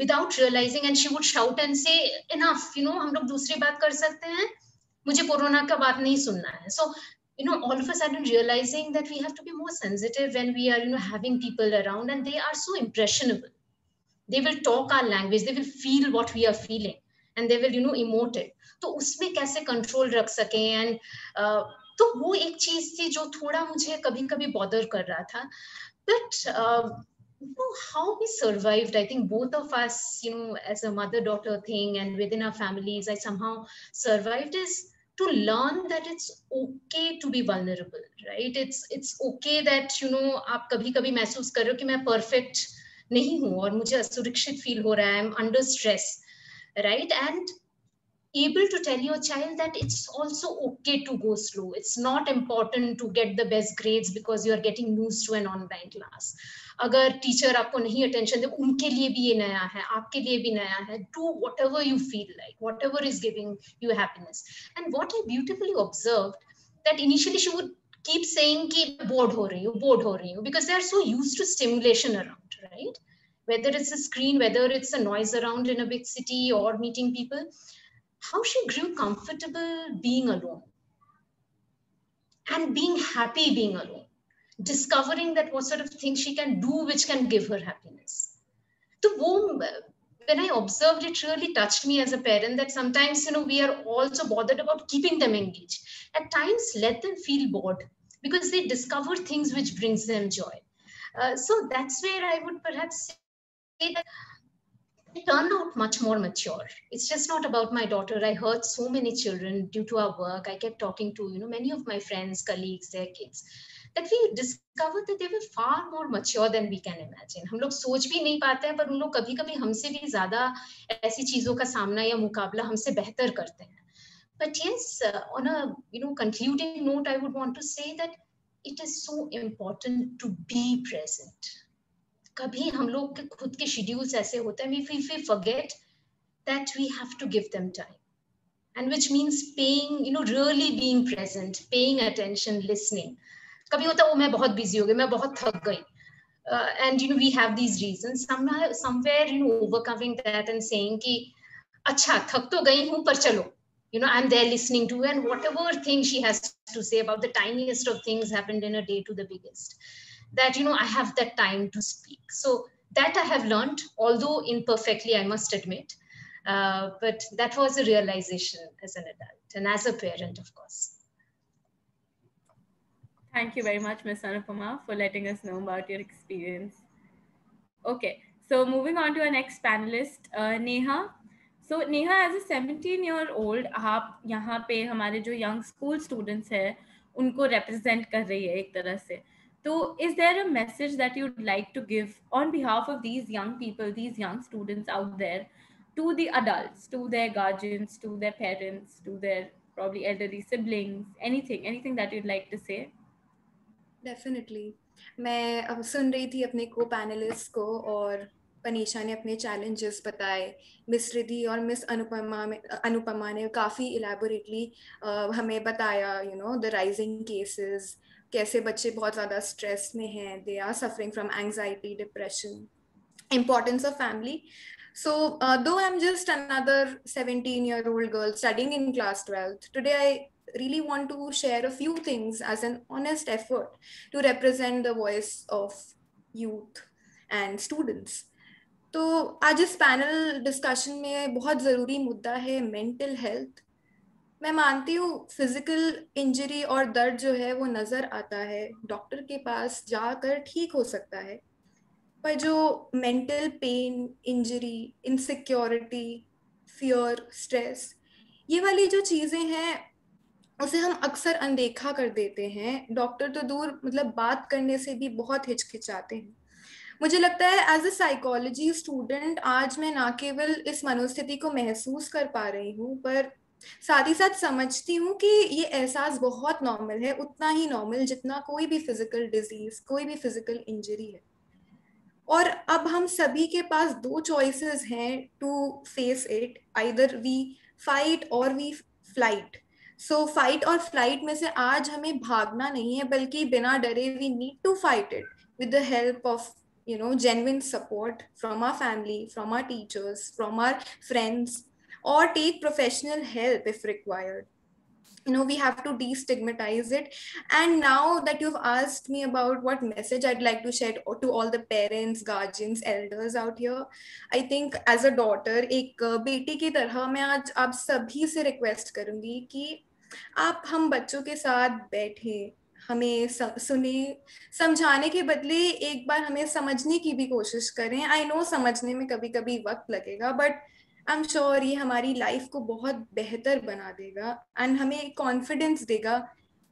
without realizing, and she would shout and say, enough, हम लोग दूसरी बात कर सकते हैं, मुझे कोरोना का बात नहीं सुनना है. So all of a sudden realizing that we have to be more sensitive when we are having people around, and they are so impressionable. They will talk our language, they will feel what we are feeling, and they will emote it. तो उसमें कैसे कंट्रोल रख सकें, एंड तो वो एक चीज थी जो थोड़ा मुझे कभी कभी बॉदर कर रहा था. But how we survived, I think both of us, as a mother-daughter thing and within our families, I somehow survived, is to learn that it's okay to be vulnerable, right? It's okay that आप कभी-कभी महसूस कर रहे हो कि मैं perfect नहीं हूँ और मुझे असुरक्षित feel हो रहा है, I'm under stress, right? And able to tell your child that it's also okay to go slow. It's not important to get the best grades because you are getting used to an online class. अगर टीचर आपको नहीं अटेंशन दे, उनके लिए भी ये नया है, आपके लिए भी नया है. Do whatever you feel like, whatever is giving you happiness. And what I beautifully observed, that initially she would keep saying कि bored हो रही हूँ, because they are so used to stimulation around, right? Whether it's a screen, whether it's a noise around in a big city or meeting people. How she grew comfortable being alone and being happy being alone, discovering that what sort of things she can do which can give her happiness. So when I observed, it really touched me as a parent, that sometimes we are also bothered about keeping them engaged. At times let them feel bored because they discover things which brings them joy. So that's where I would perhaps say that they turn out much more mature. It's just not about my daughter. I heard so many children due to our work. I kept talking to many of my friends, colleagues, their kids, that we discovered that they were far more mature than we can imagine. हम लोग सोच भी नहीं पाते हैं, पर उन लोग कभी-कभी हमसे भी ज़्यादा ऐसी चीजों का सामना या मुकाबला हमसे बेहतर करते हैं. But yes, on a concluding note, I would want to say that it is so important to be present. कभी हम लोग के खुद के शेड्यूल्स ऐसे होते हैं, we forget that we have to give them time, and which means paying, really being present, paying attention, listening. कभी होता है मैं बहुत बिजी हो गई, मैं बहुत थक गई, and we have these reasons. Somewhere overcoming that and saying कि अच्छा थक तो गई हूँ पर चलो you know, I'm there listening to, and whatever thing she has to say, about the tiniest of things happened in a day to the biggest, that, you know, I have that time to speak. So that I have learned, although imperfectly, I must admit. But that was a realization as an adult and as a parent, of course. Thank you very much, Ms. Anupama, for letting us know about your experience. Okay, so moving on to our next panelist, Neha. So Neha, as a 17-year-old, आप यहाँ पे हमारे जो young school students हैं, उनको represent कर रही है एक तरह से. So is there a message that you'd like to give on behalf of these young people, these young students out there, to the adults, to their guardians, to their parents, to their probably elderly siblings, anything that you'd like to say? Definitely मैं अब सुन रही थी अपने को पैनलिस्ट को, और पनीशा ने अपने चैलेंजेस बताए, मिस रिद्धि और मिस अनुपमा ने काफ़ी इलेबोरेटली हमें बताया, you know, the rising cases, कैसे बच्चे बहुत ज़्यादा स्ट्रेस में हैं, they are suffering from anxiety, depression, importance of family. So though I'm just another 17-year-old girl studying in class 12th, today I really want to share a few things as an honest effort to represent the voice of youth and students. तो आज इस पैनल डिस्कशन में बहुत ज़रूरी मुद्दा है मेंटल हेल्थ. मैं मानती हूँ फिजिकल इंजरी और दर्द जो है वो नज़र आता है, डॉक्टर के पास जाकर ठीक हो सकता है, पर जो mental pen, injury, insecurity, fear, stress, ये वाली जो चीज़ें हैं उसे हम अक्सर अनदेखा कर देते हैं. डॉक्टर तो दूर, मतलब बात करने से भी बहुत हिचकिचाते हैं. मुझे लगता है एज अ साइकोलॉजी स्टूडेंट आज मैं ना केवल इस मनोस्थिति को महसूस कर पा रही हूँ, पर साथ ही साथ समझती हूँ कि ये एहसास बहुत नॉर्मल है, उतना ही नॉर्मल जितना कोई भी फिजिकल डिजीज, कोई भी फिजिकल इंजरी है. और अब हम सभी के पास दो चॉइसेस हैं to face it, either we fight और वी फ्लाइट. सो फाइट और फ्लाइट में से आज हमें भागना नहीं है, बल्कि बिना डरे we need to fight it with the help of, you know, genuine support from our family, from our teachers, from our friends, or take professional help if required. You know, we have to destigmatize it. And now that you've asked me about what message I'd like to share to all the parents, guardians, elders out here, I think as a daughter, एक बेटी की तरह मैं आज आप सभी से रिक्वेस्ट करूंगी कि आप हम बच्चों के साथ बैठे, हमें सुने, समझाने के बदले एक बार हमें समझने की भी कोशिश करें. आई नो समझने में कभी कभी वक्त लगेगा, बट आई एम श्योर ये हमारी लाइफ को बहुत बेहतर बना देगा एंड हमें कॉन्फिडेंस देगा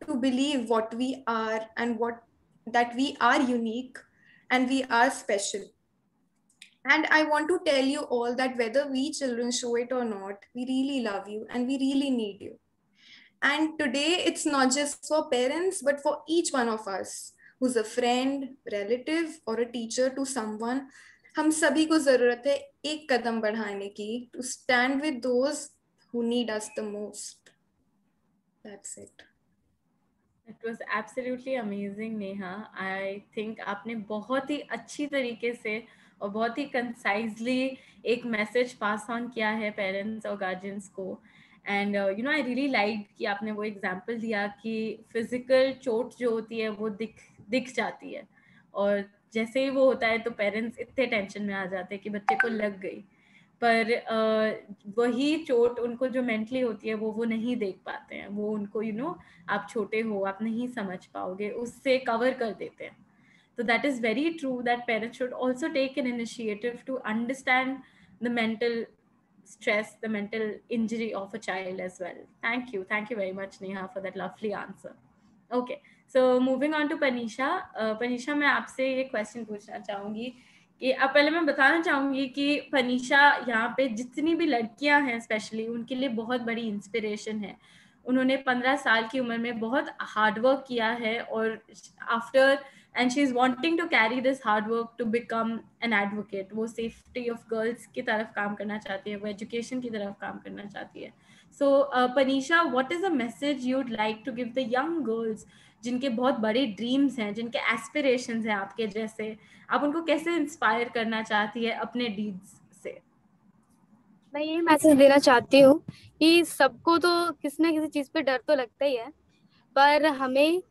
to believe what we are and what that we are unique and we are special. And I want to tell you all that whether we children show it or not, we really love you and we really need you. And today it's not just for parents, but for each one of us who's a friend, relative, or a teacher to someone. हम सभी को जरूरत है एक कदम बढ़ाने की, to stand with those who need us the most. That's it. It was absolutely amazing, Neha. I think आपने बहुत ही अच्छी तरीके से और बहुत ही कंसाइजली एक मैसेज पास ऑन किया है पेरेंट्स और गार्जियंस को. And you know I really like कि आपने वो एग्जांपल दिया कि फिजिकल चोट जो होती है वो दिख जाती है, और जैसे ही वो होता है तो पेरेंट्स इतने टेंशन में आ जाते हैं कि बच्चे को लग गई, पर वही चोट उनको जो मेंटली होती है वो नहीं देख पाते हैं. वो उनको यू नो आप छोटे हो, आप नहीं समझ पाओगे, उससे कवर कर देते हैं. So that is very true that parents should also take an initiative to understand the mental stress, the mental injury of a child as well. Thank you very much, Neha, for that lovely answer. Okay, so moving on to Panisha. Panisha, मैं आपसे ये क्वेश्चन पूछना चाहूँगी कि अब पहले मैं बताना चाहूँगी कि पनीशा यहाँ पे जितनी भी लड़कियाँ हैं स्पेशली उनके लिए बहुत बड़ी इंस्पिरेशन है. उन्होंने 15 साल की उम्र में बहुत हार्ड वर्क किया है, और after and she is wanting to carry this hard work to become an advocate. वो safety of girls की तरफ काम करना चाहती है, वो education की तरफ काम करना चाहती है. So Panisha, what is a message you'd like to give the young girls जिनके बहुत बड़े dreams हैं, जिनके aspirations हैं आपके जैसे, आप उनको कैसे inspire करना चाहती है अपने deeds से? मैं यही मैसेज देना चाहती हूँ कि सबको तो किसी ना किसी चीज पे डर तो लगता ही है, पर हमें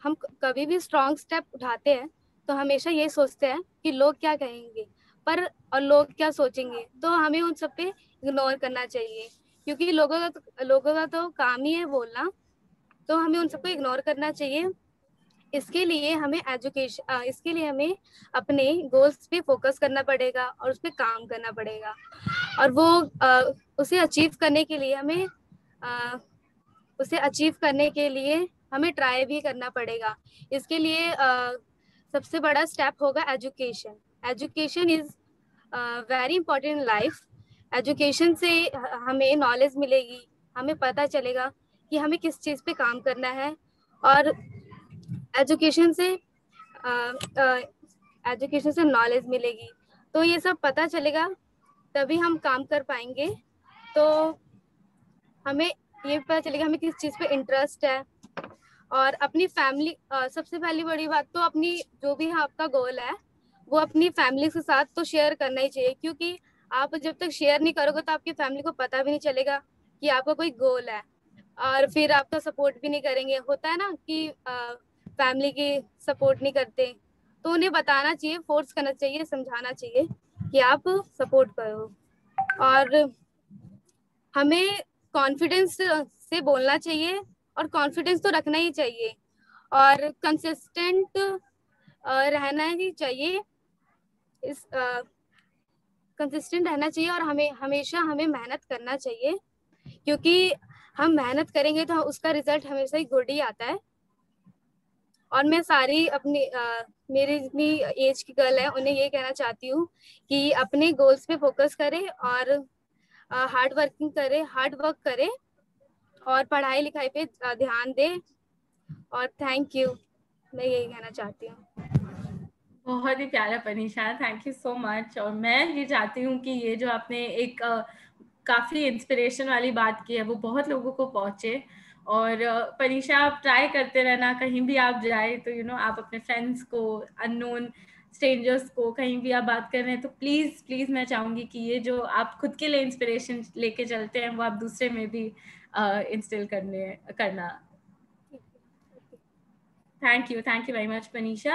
हम कभी भी स्ट्रॉन्ग स्टेप उठाते हैं तो हमेशा ये सोचते हैं कि लोग क्या कहेंगे और लोग क्या सोचेंगे, तो हमें उन सब पे इग्नोर करना चाहिए, क्योंकि लोगों का तो काम ही है बोलना, तो हमें उन सबको इग्नोर करना चाहिए। इसके लिए हमें अपने गोल्स पे फोकस करना पड़ेगा और उस पर काम करना पड़ेगा, और वो उसे अचीव करने के लिए हमें ट्राई भी करना पड़ेगा। इसके लिए सबसे बड़ा स्टेप होगा education. Education is very important in life. Education से हमें नॉलेज मिलेगी, हमें पता चलेगा कि हमें किस चीज़ पे काम करना है, और एजुकेशन से नॉलेज मिलेगी, तो ये सब पता चलेगा, तभी हम काम कर पाएंगे। तो हमें ये पता चलेगा हमें किस चीज़ पे इंटरेस्ट है, और अपनी फैमिली, सबसे पहली बड़ी बात तो अपनी जो भी आपका गोल है वो अपनी फैमिली के साथ तो शेयर करना ही चाहिए, क्योंकि आप जब तक शेयर नहीं करोगे तो आपकी फैमिली को पता भी नहीं चलेगा कि आपका कोई गोल है, और फिर आपका सपोर्ट भी नहीं करेंगे। होता है ना कि फैमिली की सपोर्ट नहीं करते, तो उन्हें बताना चाहिए, फोर्स करना चाहिए, समझाना चाहिए कि आप सपोर्ट करो। और हमें कॉन्फिडेंस से बोलना चाहिए, और कॉन्फिडेंस तो रखना ही चाहिए, और कंसिस्टेंट रहना ही चाहिए। कंसिस्टेंट रहना चाहिए, और हमेशा हमें मेहनत करना चाहिए, क्योंकि हम मेहनत करेंगे तो उसका रिजल्ट हमेशा ही गुड ही आता है। और मैं सारी मेरी जितनी एज की गर्ल है उन्हें ये कहना चाहती हूँ कि अपने गोल्स पे फोकस करें, और हार्ड वर्क करे, और पढ़ाई लिखाई पे ध्यान दे। और थैंक यू, मैं यही कहना चाहती हूँ। बहुत ही प्यारा पनीशा, थैंक यू सो मच। और मैं ये चाहती हूँ कि ये जो आपने एक काफ़ी इंस्पिरेशन वाली बात की है वो बहुत लोगों को पहुँचे। और पनीशा, आप ट्राई करते रहना, कहीं भी आप जाए तो आप अपने फ्रेंड्स को, अननोन स्ट्रेंजर्स को, कहीं भी आप बात कर रहे हैं तो प्लीज़ मैं चाहूँगी कि ये जो आप खुद के लिए इंस्पिरेशन लेके चलते हैं वो आप दूसरे में भी इंस्टिल करना। Thank you very much, Panisha.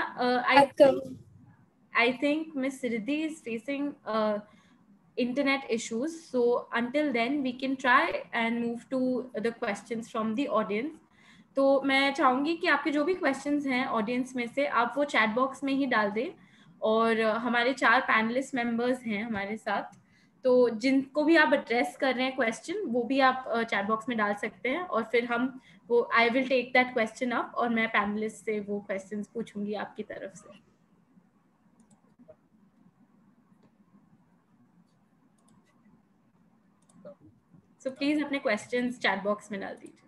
I think Miss Riddhi is facing internet issues, so until then we can try and move to the questions from the audience. तो मैं चाहूँगी कि आपके जो भी questions हैं audience में से आप वो chat box में ही डाल दें, और हमारे 4 पैनलिस्ट मेंबर्स हैं हमारे साथ, तो जिनको भी आप एड्रेस कर रहे हैं क्वेश्चन वो भी आप चैट बॉक्स में डाल सकते हैं, और फिर हम वो I will take that question up, और मैं पैनलिस्ट से वो क्वेश्चंस पूछूंगी आपकी तरफ से। सो प्लीज अपने क्वेश्चंस चैट बॉक्स में डाल दीजिए।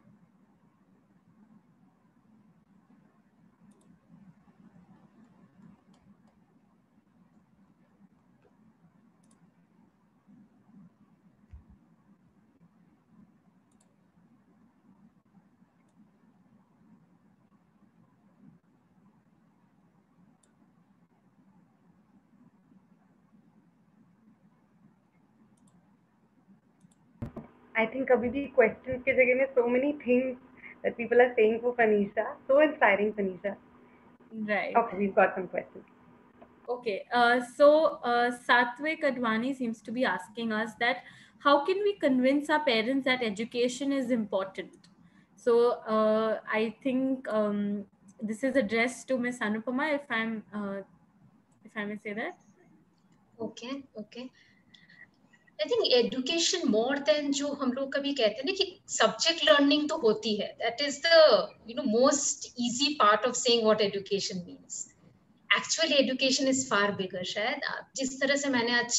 I think abhi bhi questions ke jagah mein so many things that people are saying for Panisha. So inspiring, Panisha. Right. Okay, we've got some questions. Okay, so Satvik Advani seems to be asking us that how can we convince our parents that education is important? So I think this is addressed to Miss Anupama, if I may say that. Okay. I think education more than जो हम लोग कभी कहते हैं ना कि subject learning तो होती है, that is the most easy part of saying what education means. Actually education is far bigger. शायद जिस तरह से मैंने आज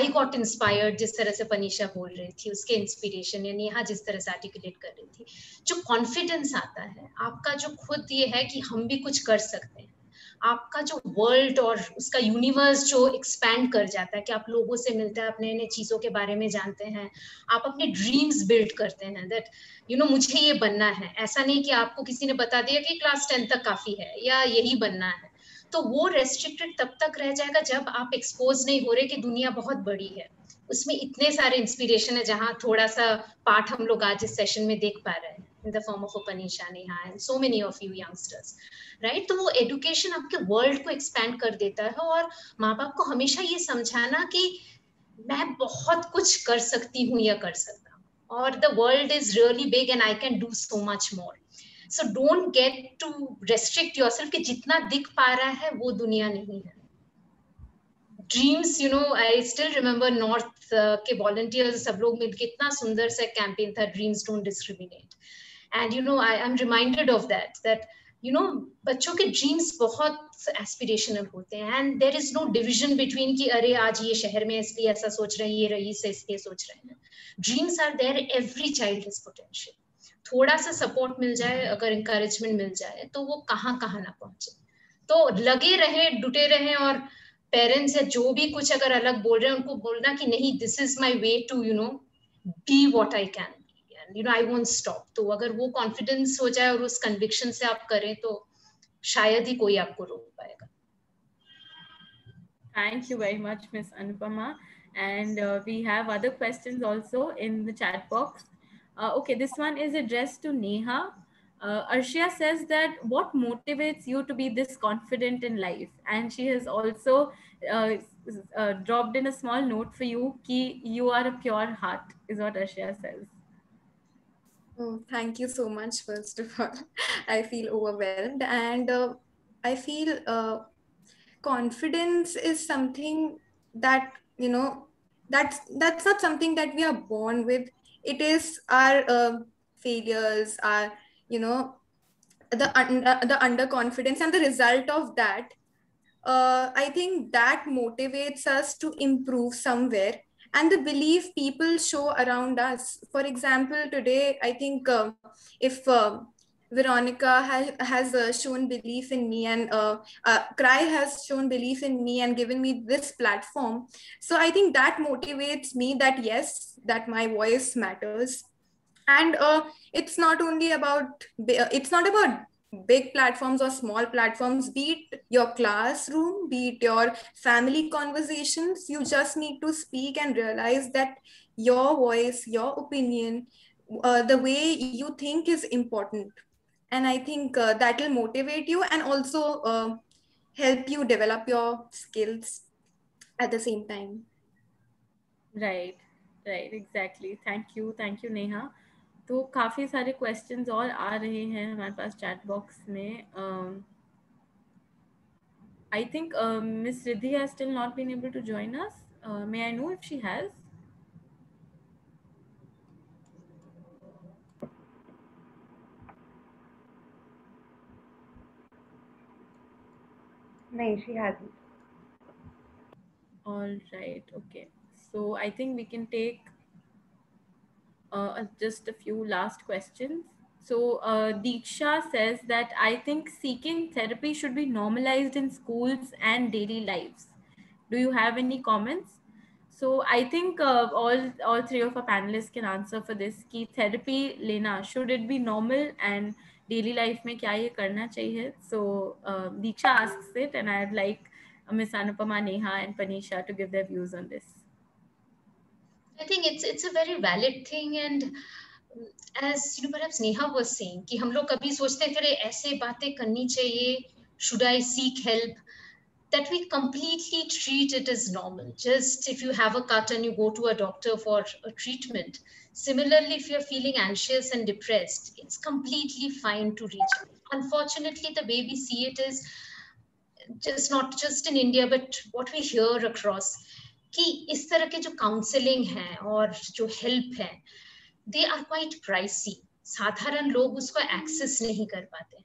I got inspired, जिस तरह से पनीशा बोल रही थी उसके इंस्पिरेशन, यानी यहाँ जिस तरह से आर्टिकुलेट कर रही थी, जो कॉन्फिडेंस आता है आपका, जो खुद ये है कि हम भी कुछ कर सकते हैं, आपका जो वर्ल्ड और उसका यूनिवर्स जो एक्सपैंड कर जाता है कि आप लोगों से मिलते हैं, अपने नए चीजों के बारे में जानते हैं, आप अपने ड्रीम्स बिल्ड करते हैं, दैट मुझे ये बनना है। ऐसा नहीं कि आपको किसी ने बता दिया कि क्लास 10 तक काफी है या यही बनना है, तो वो रेस्ट्रिक्टेड तब तक रह जाएगा जब आप एक्सपोज नहीं हो रहे कि दुनिया बहुत बड़ी है, उसमें इतने सारे इंस्पिरेशन है, जहाँ थोड़ा सा पार्ट हम लोग आज इस सेशन में देख पा रहे हैं in the form of Panisha, Neha and so many of you youngsters, right? तो वो एडुकेशन आपके वर्ल्ड को एक्सपैंड कर देता है, और माँ बाप को हमेशा ये समझाना कि मैं बहुत कुछ कर सकती हूँ या कर सकता हूँ, और the world is really big and I can do so much more. So don't get to restrict yourself कि जितना दिख पा रहा है वो दुनिया नहीं है. Dreams, you know, I still remember north के वॉलंटियर्स सब लोग मिलकर इतना सुंदर सा कैंपेन था, dreams don't discriminate. And you know, I am reminded of that you know, बच्चों के ड्रीम्स बहुत एस्पिरेशनल होते हैं, and there is no division between कि अरे आज ये शहर में इसलिए ऐसा सोच रहे हैं, ये रईस से इसलिए सोच रहे हैं. Dreams are there, every child is potential. थोड़ा सा सपोर्ट मिल जाए, अगर इंकरेजमेंट मिल जाए, तो वो कहाँ कहाँ ना पहुंचे. तो लगे रहे, डुटे रहे, और पेरेंट्स या जो भी कुछ अगर अलग बोल रहे हैं उनको बोलना कि नहीं, this is my way to you know be what I can, you know, I won't stop. तो अगर वो कॉन्फिडेंस हो जाए और उस कन्विक्शन से आप करें, तो शायद ही कोई आपको रोक पाएगा. Thank you very much, Miss Anupama. And we have other questions also in the chat box. Okay, this one is addressed to Neha. Arshia says that what motivates you to be this confident in life? And she has also dropped in a small note for you ki you are a pure heart, is what Arshia says. Oh, thank you so much, first of all. I feel overwhelmed, and I feel confidence is something that, you know, that's not something that we are born with. It is our failures, our, you know, the underconfidence, and the result of that, I think that motivates us to improve somewhere, and the belief people show around us. For example, today I think if Veronica has shown belief in me, and Cry has shown belief in me and given me this platform. So I think that motivates me that yes, that my voice matters. And it's not about big platforms or small platforms, be it your classroom, be it your family conversations. You just need to speak and realize that your voice, your opinion, the way you think is important. And I think that will motivate you and also help you develop your skills at the same time. Right, exactly. Thank you, Neha. तो काफी सारे क्वेश्चंस और आ रहे हैं हमारे पास चैट बॉक्स में. I think Miss Riddhi has still not been able to join us. May I know if she has? No, she hasn't. All right, okay. So I think we can take just a few last questions. So Deeksha says that I think seeking therapy should be normalized in schools and daily lives. Do you have any comments? So I think all three of our panelists can answer for this. Ki therapy lena, should it be normal, and daily life में क्या ये करना चाहिए? So Deeksha asks it, and I'd like Miss Anupama, Neha, and Panisha to give their views on this. I think it's a very valid thing, and as you know, perhaps Neha was saying कि हम लोग कभी सोचते हैं कि ऐसे बातें करनी चाहिए, should I seek help, that we completely treat it as normal. Just if you have a cut and you go to a doctor for a treatment. Similarly, if you're feeling anxious and depressed, it's completely fine to reach out. Unfortunately, the way we see it is just not just in India, but what we hear across, कि इस तरह के जो काउंसलिंग है और जो हेल्प है, they are quite pricey. साधारण लोग उसको एक्सेस नहीं कर पाते हैं.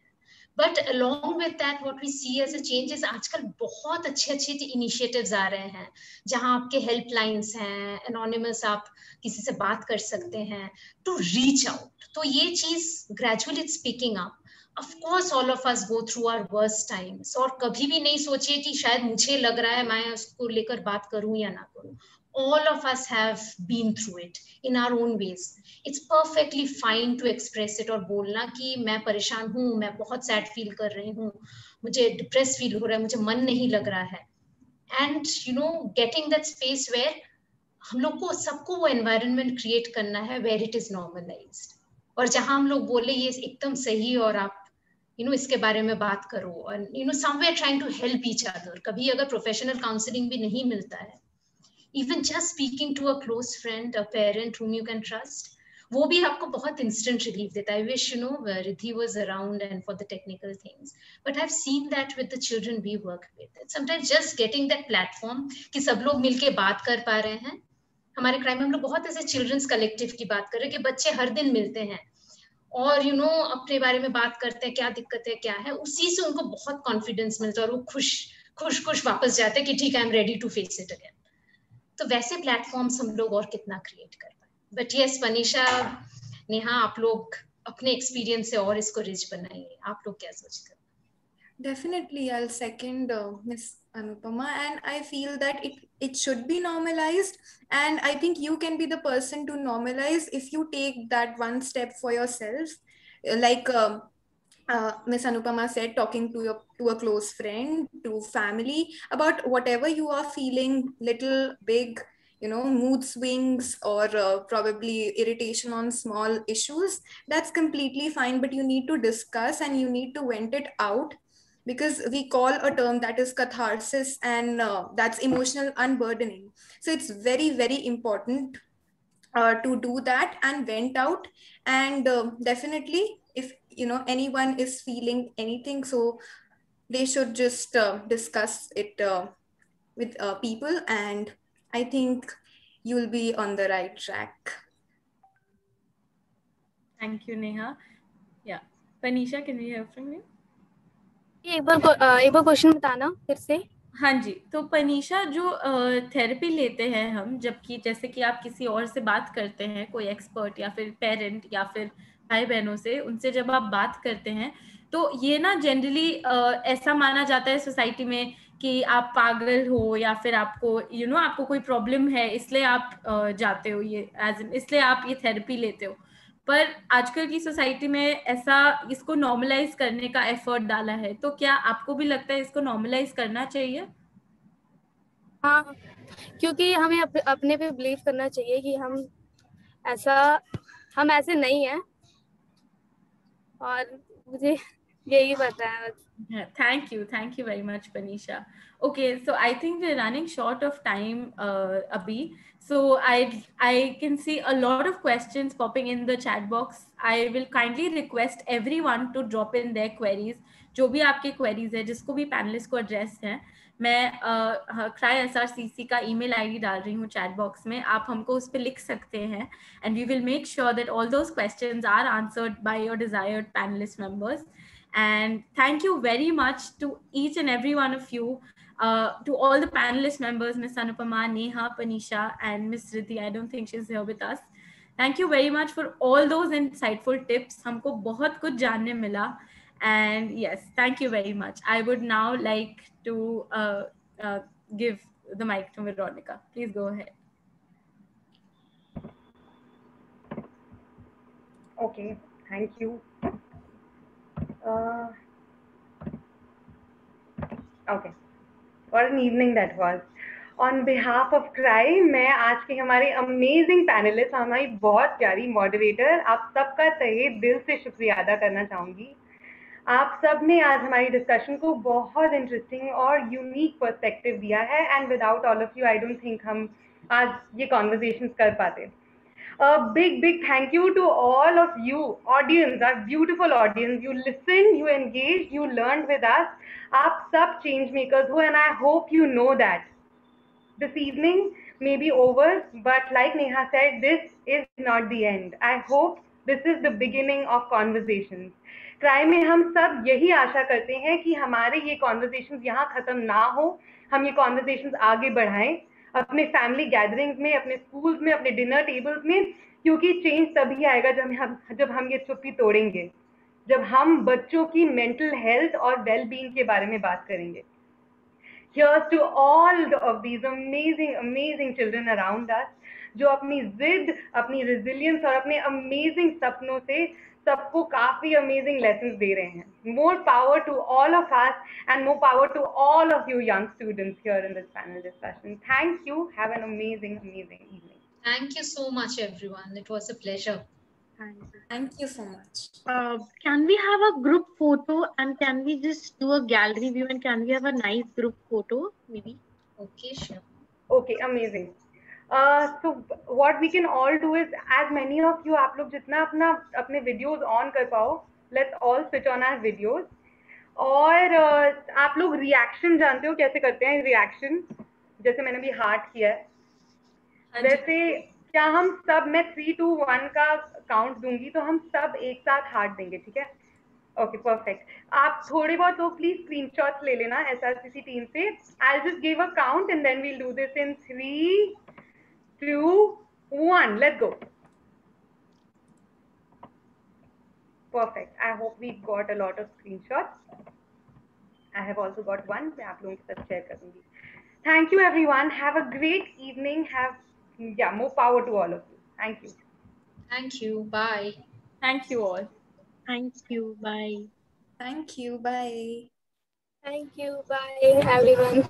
But along with that, what we see as a change is आजकल बहुत अच्छे इनिशिएटिव्स आ रहे हैं, जहां आपके हेल्पलाइंस हैं, एनोनिमस आप किसी से बात कर सकते हैं, टू रीच आउट. तो ये चीज gradually it's picking up. Of course, all of us go through our worst times, और कभी भी नहीं सोचिए कि शायद मुझे लग रहा है मैं उसको लेकर बात करूं या ना करूं. All of us have been through it in our own ways. It's perfectly fine to express it और बोलना कि मैं परेशान हूँ, मैं बहुत sad feel कर रही हूँ, मुझे depressed feel हो रहा है, मुझे मन नहीं लग रहा है. And you know, getting that space where हम लोग को सबको वो एनवायरनमेंट क्रिएट करना है वेयर इट इज नॉर्मलाइज्ड, और जहां हम लोग बोले ये एकदम सही और आप इसके बारे में बात करो, और somewhere trying to help each other. कभी अगर प्रोफेशनल काउंसलिंग भी नहीं मिलता है, even just speaking to a close friend, a parent whom you can trust, वो भी आपको बहुत इंस्टेंट रिलीफ देता है। I wish Riddhi was around and for the technical things, but I have seen that with the children we work with. Sometimes just getting that platform कि सब लोग मिलके बात कर पा रहे हैं। हमारे क्राइम में हम लोग बहुत ऐसे चिल्ड्रंस कलेक्टिव की बात कर रहे हैं कि बच्चे हर दिन मिलते हैं और अपने बारे में बात करते हैं, क्या दिक्कत है क्या है, उसी से उनको बहुत कॉन्फिडेंस मिलता है और वो खुश वापस जाते हैं कि ठीक है, I am ready to face it again. तो वैसे प्लेटफॉर्म्स हम लोग और कितना क्रिएट कर पाए। बट यस पनीशा, नेहा, आप लोग अपने एक्सपीरियंस से और इसको रिच बनाइए। आप लोग क्या सोचते हैं? Definitely, I'll second Miss Anupama, and I feel that it should be normalized, and I think you can be the person to normalize if you take that one step for yourself. Like Miss Anupama said, talking to a close friend, to family about whatever you are feeling, little, big, mood swings, or probably irritation on small issues. That's completely fine, but you need to discuss and you need to vent it out, because we call a term that is catharsis, and that's emotional unburdening. So it's very, very important to do that and vent out. And definitely, if anyone is feeling anything, so they should just discuss it with people, and I think you'll be on the right track. Thank you, Neha. Yeah, Panisha, can we hear from you? एक बार क्वेश्चन बताना फिर से। हाँ जी, तो पनीशा, जो थेरेपी लेते हैं हम, जबकि जैसे कि आप किसी और से बात करते हैं, कोई एक्सपर्ट या फिर पेरेंट या फिर भाई बहनों से, उनसे जब आप बात करते हैं तो ये ना जनरली ऐसा माना जाता है सोसाइटी में कि आप पागल हो या फिर आपको आपको कोई प्रॉब्लम है, इसलिए आप जाते हो, ये इसलिए आप ये थेरेपी लेते हो। पर आजकल की सोसाइटी में ऐसा इसको नॉर्मलाइज करने का एफर्ट डाला है, तो क्या आपको भी लगता है इसको नॉर्मलाइज करना चाहिए? हाँ, क्योंकि हमें अपने पे बिलीव करना चाहिए कि हम ऐसे नहीं हैं, और मुझे यही पता है बस। Thank you very much, Panisha. Okay, so I think we're running short of time, Abhi. So I can see a lot of questions popping in the chat box. I will kindly request everyone to drop in their queries. जो भी आपके queries है, जिसको भी panelists को address है, मैं CRY SRCC का email ID डाल रही हूँ chat box में, आप हमको उस पर लिख सकते हैं, and we will make sure that all those questions are answered by your desired panelist members. And thank you very much to each and every one of you, to all the panelist members, Ms. Anupama, Neha, Panisha, and Ms. Riddhi. I don't think she's here with us. Thank you very much for all those insightful tips. हमको बहुत कुछ जानने मिला. And yes, thank you very much. I would now like to give the mic to Veronica. Please go ahead. Okay, thank you. Okay, what an evening that was. On behalf of CRY, मैं आज के हमारे अमेजिंग पैनलिस्ट, हमारी बहुत प्यारी मॉडरेटर, आप सबका तहे दिल से शुक्रिया अदा करना चाहूँगी। आप सब ने आज हमारी डिस्कशन को बहुत इंटरेस्टिंग और यूनिक पर्सपेक्टिव दिया है, and without all of you I don't think हम आज ये कॉन्वर्सेशंस कर पाते। A big thank you to all of you, audience, our beautiful audience. You listened, you engaged, you learned with us. आप सब change makers हो, and I hope you know that. This evening may be over, but like Neha said, this is not the end. I hope this is the beginning of conversations. CRY में हम सब यही आशा करते हैं कि हमारे ये conversations यहाँ खत्म ना हो, हम ये conversations आगे बढ़ाएं अपने फैमिली गैदरिंग्स में, अपने स्कूल्स में, अपने डिनर टेबल्स में, क्योंकि चेंज तभी आएगा जब हम ये चुप्पी तोड़ेंगे, जब हम बच्चों की मेंटल हेल्थ और वेल बीइंग के बारे में बात करेंगे। Here's to all of these amazing children around us. जो अपनी जिद, अपनी रेजिलियंस और अपने अमेजिंग सपनों से सबको काफी अमेजिंग लेसन्स दे रहे हैं। More power to all of us and more power to all of you young students here in this panel discussion. Thank you, have an amazing evening. Thank you so much, everyone. It was a pleasure. Thank you so much. Can we have a group photo, and can we just do a gallery view, and can we have a nice group photo maybe? Okay, sure. Okay, amazing. So what we can all do is, as many of you, आप लोग जितना अपने videos on कर पाओ, let's all switch on our videos. और आप लोग reaction जानते हो कैसे करते हैं reaction? जैसे मैंने भी heart किया है, वैसे क्या हम सब, मैं 3, 2, 1 का काउंट दूंगी तो हम सब एक साथ हार्ट देंगे, ठीक है? Okay, perfect. आप थोड़े बहुत तो प्लीज स्क्रीनशॉट्स ले लेना SRCC टीम से। I just give a count and then we'll do this in 3, 2, 1, let's go. Perfect, I hope we got a lot of screenshots. I have also got one, मैं आप लोगों के साथ शेयर करूंगी। Thank you everyone, have a great evening, have more power to all of you. Thank you. Thank you. Bye. Thank you all. Thank you. Bye. Thank you. Bye. Thank you. Bye, everyone.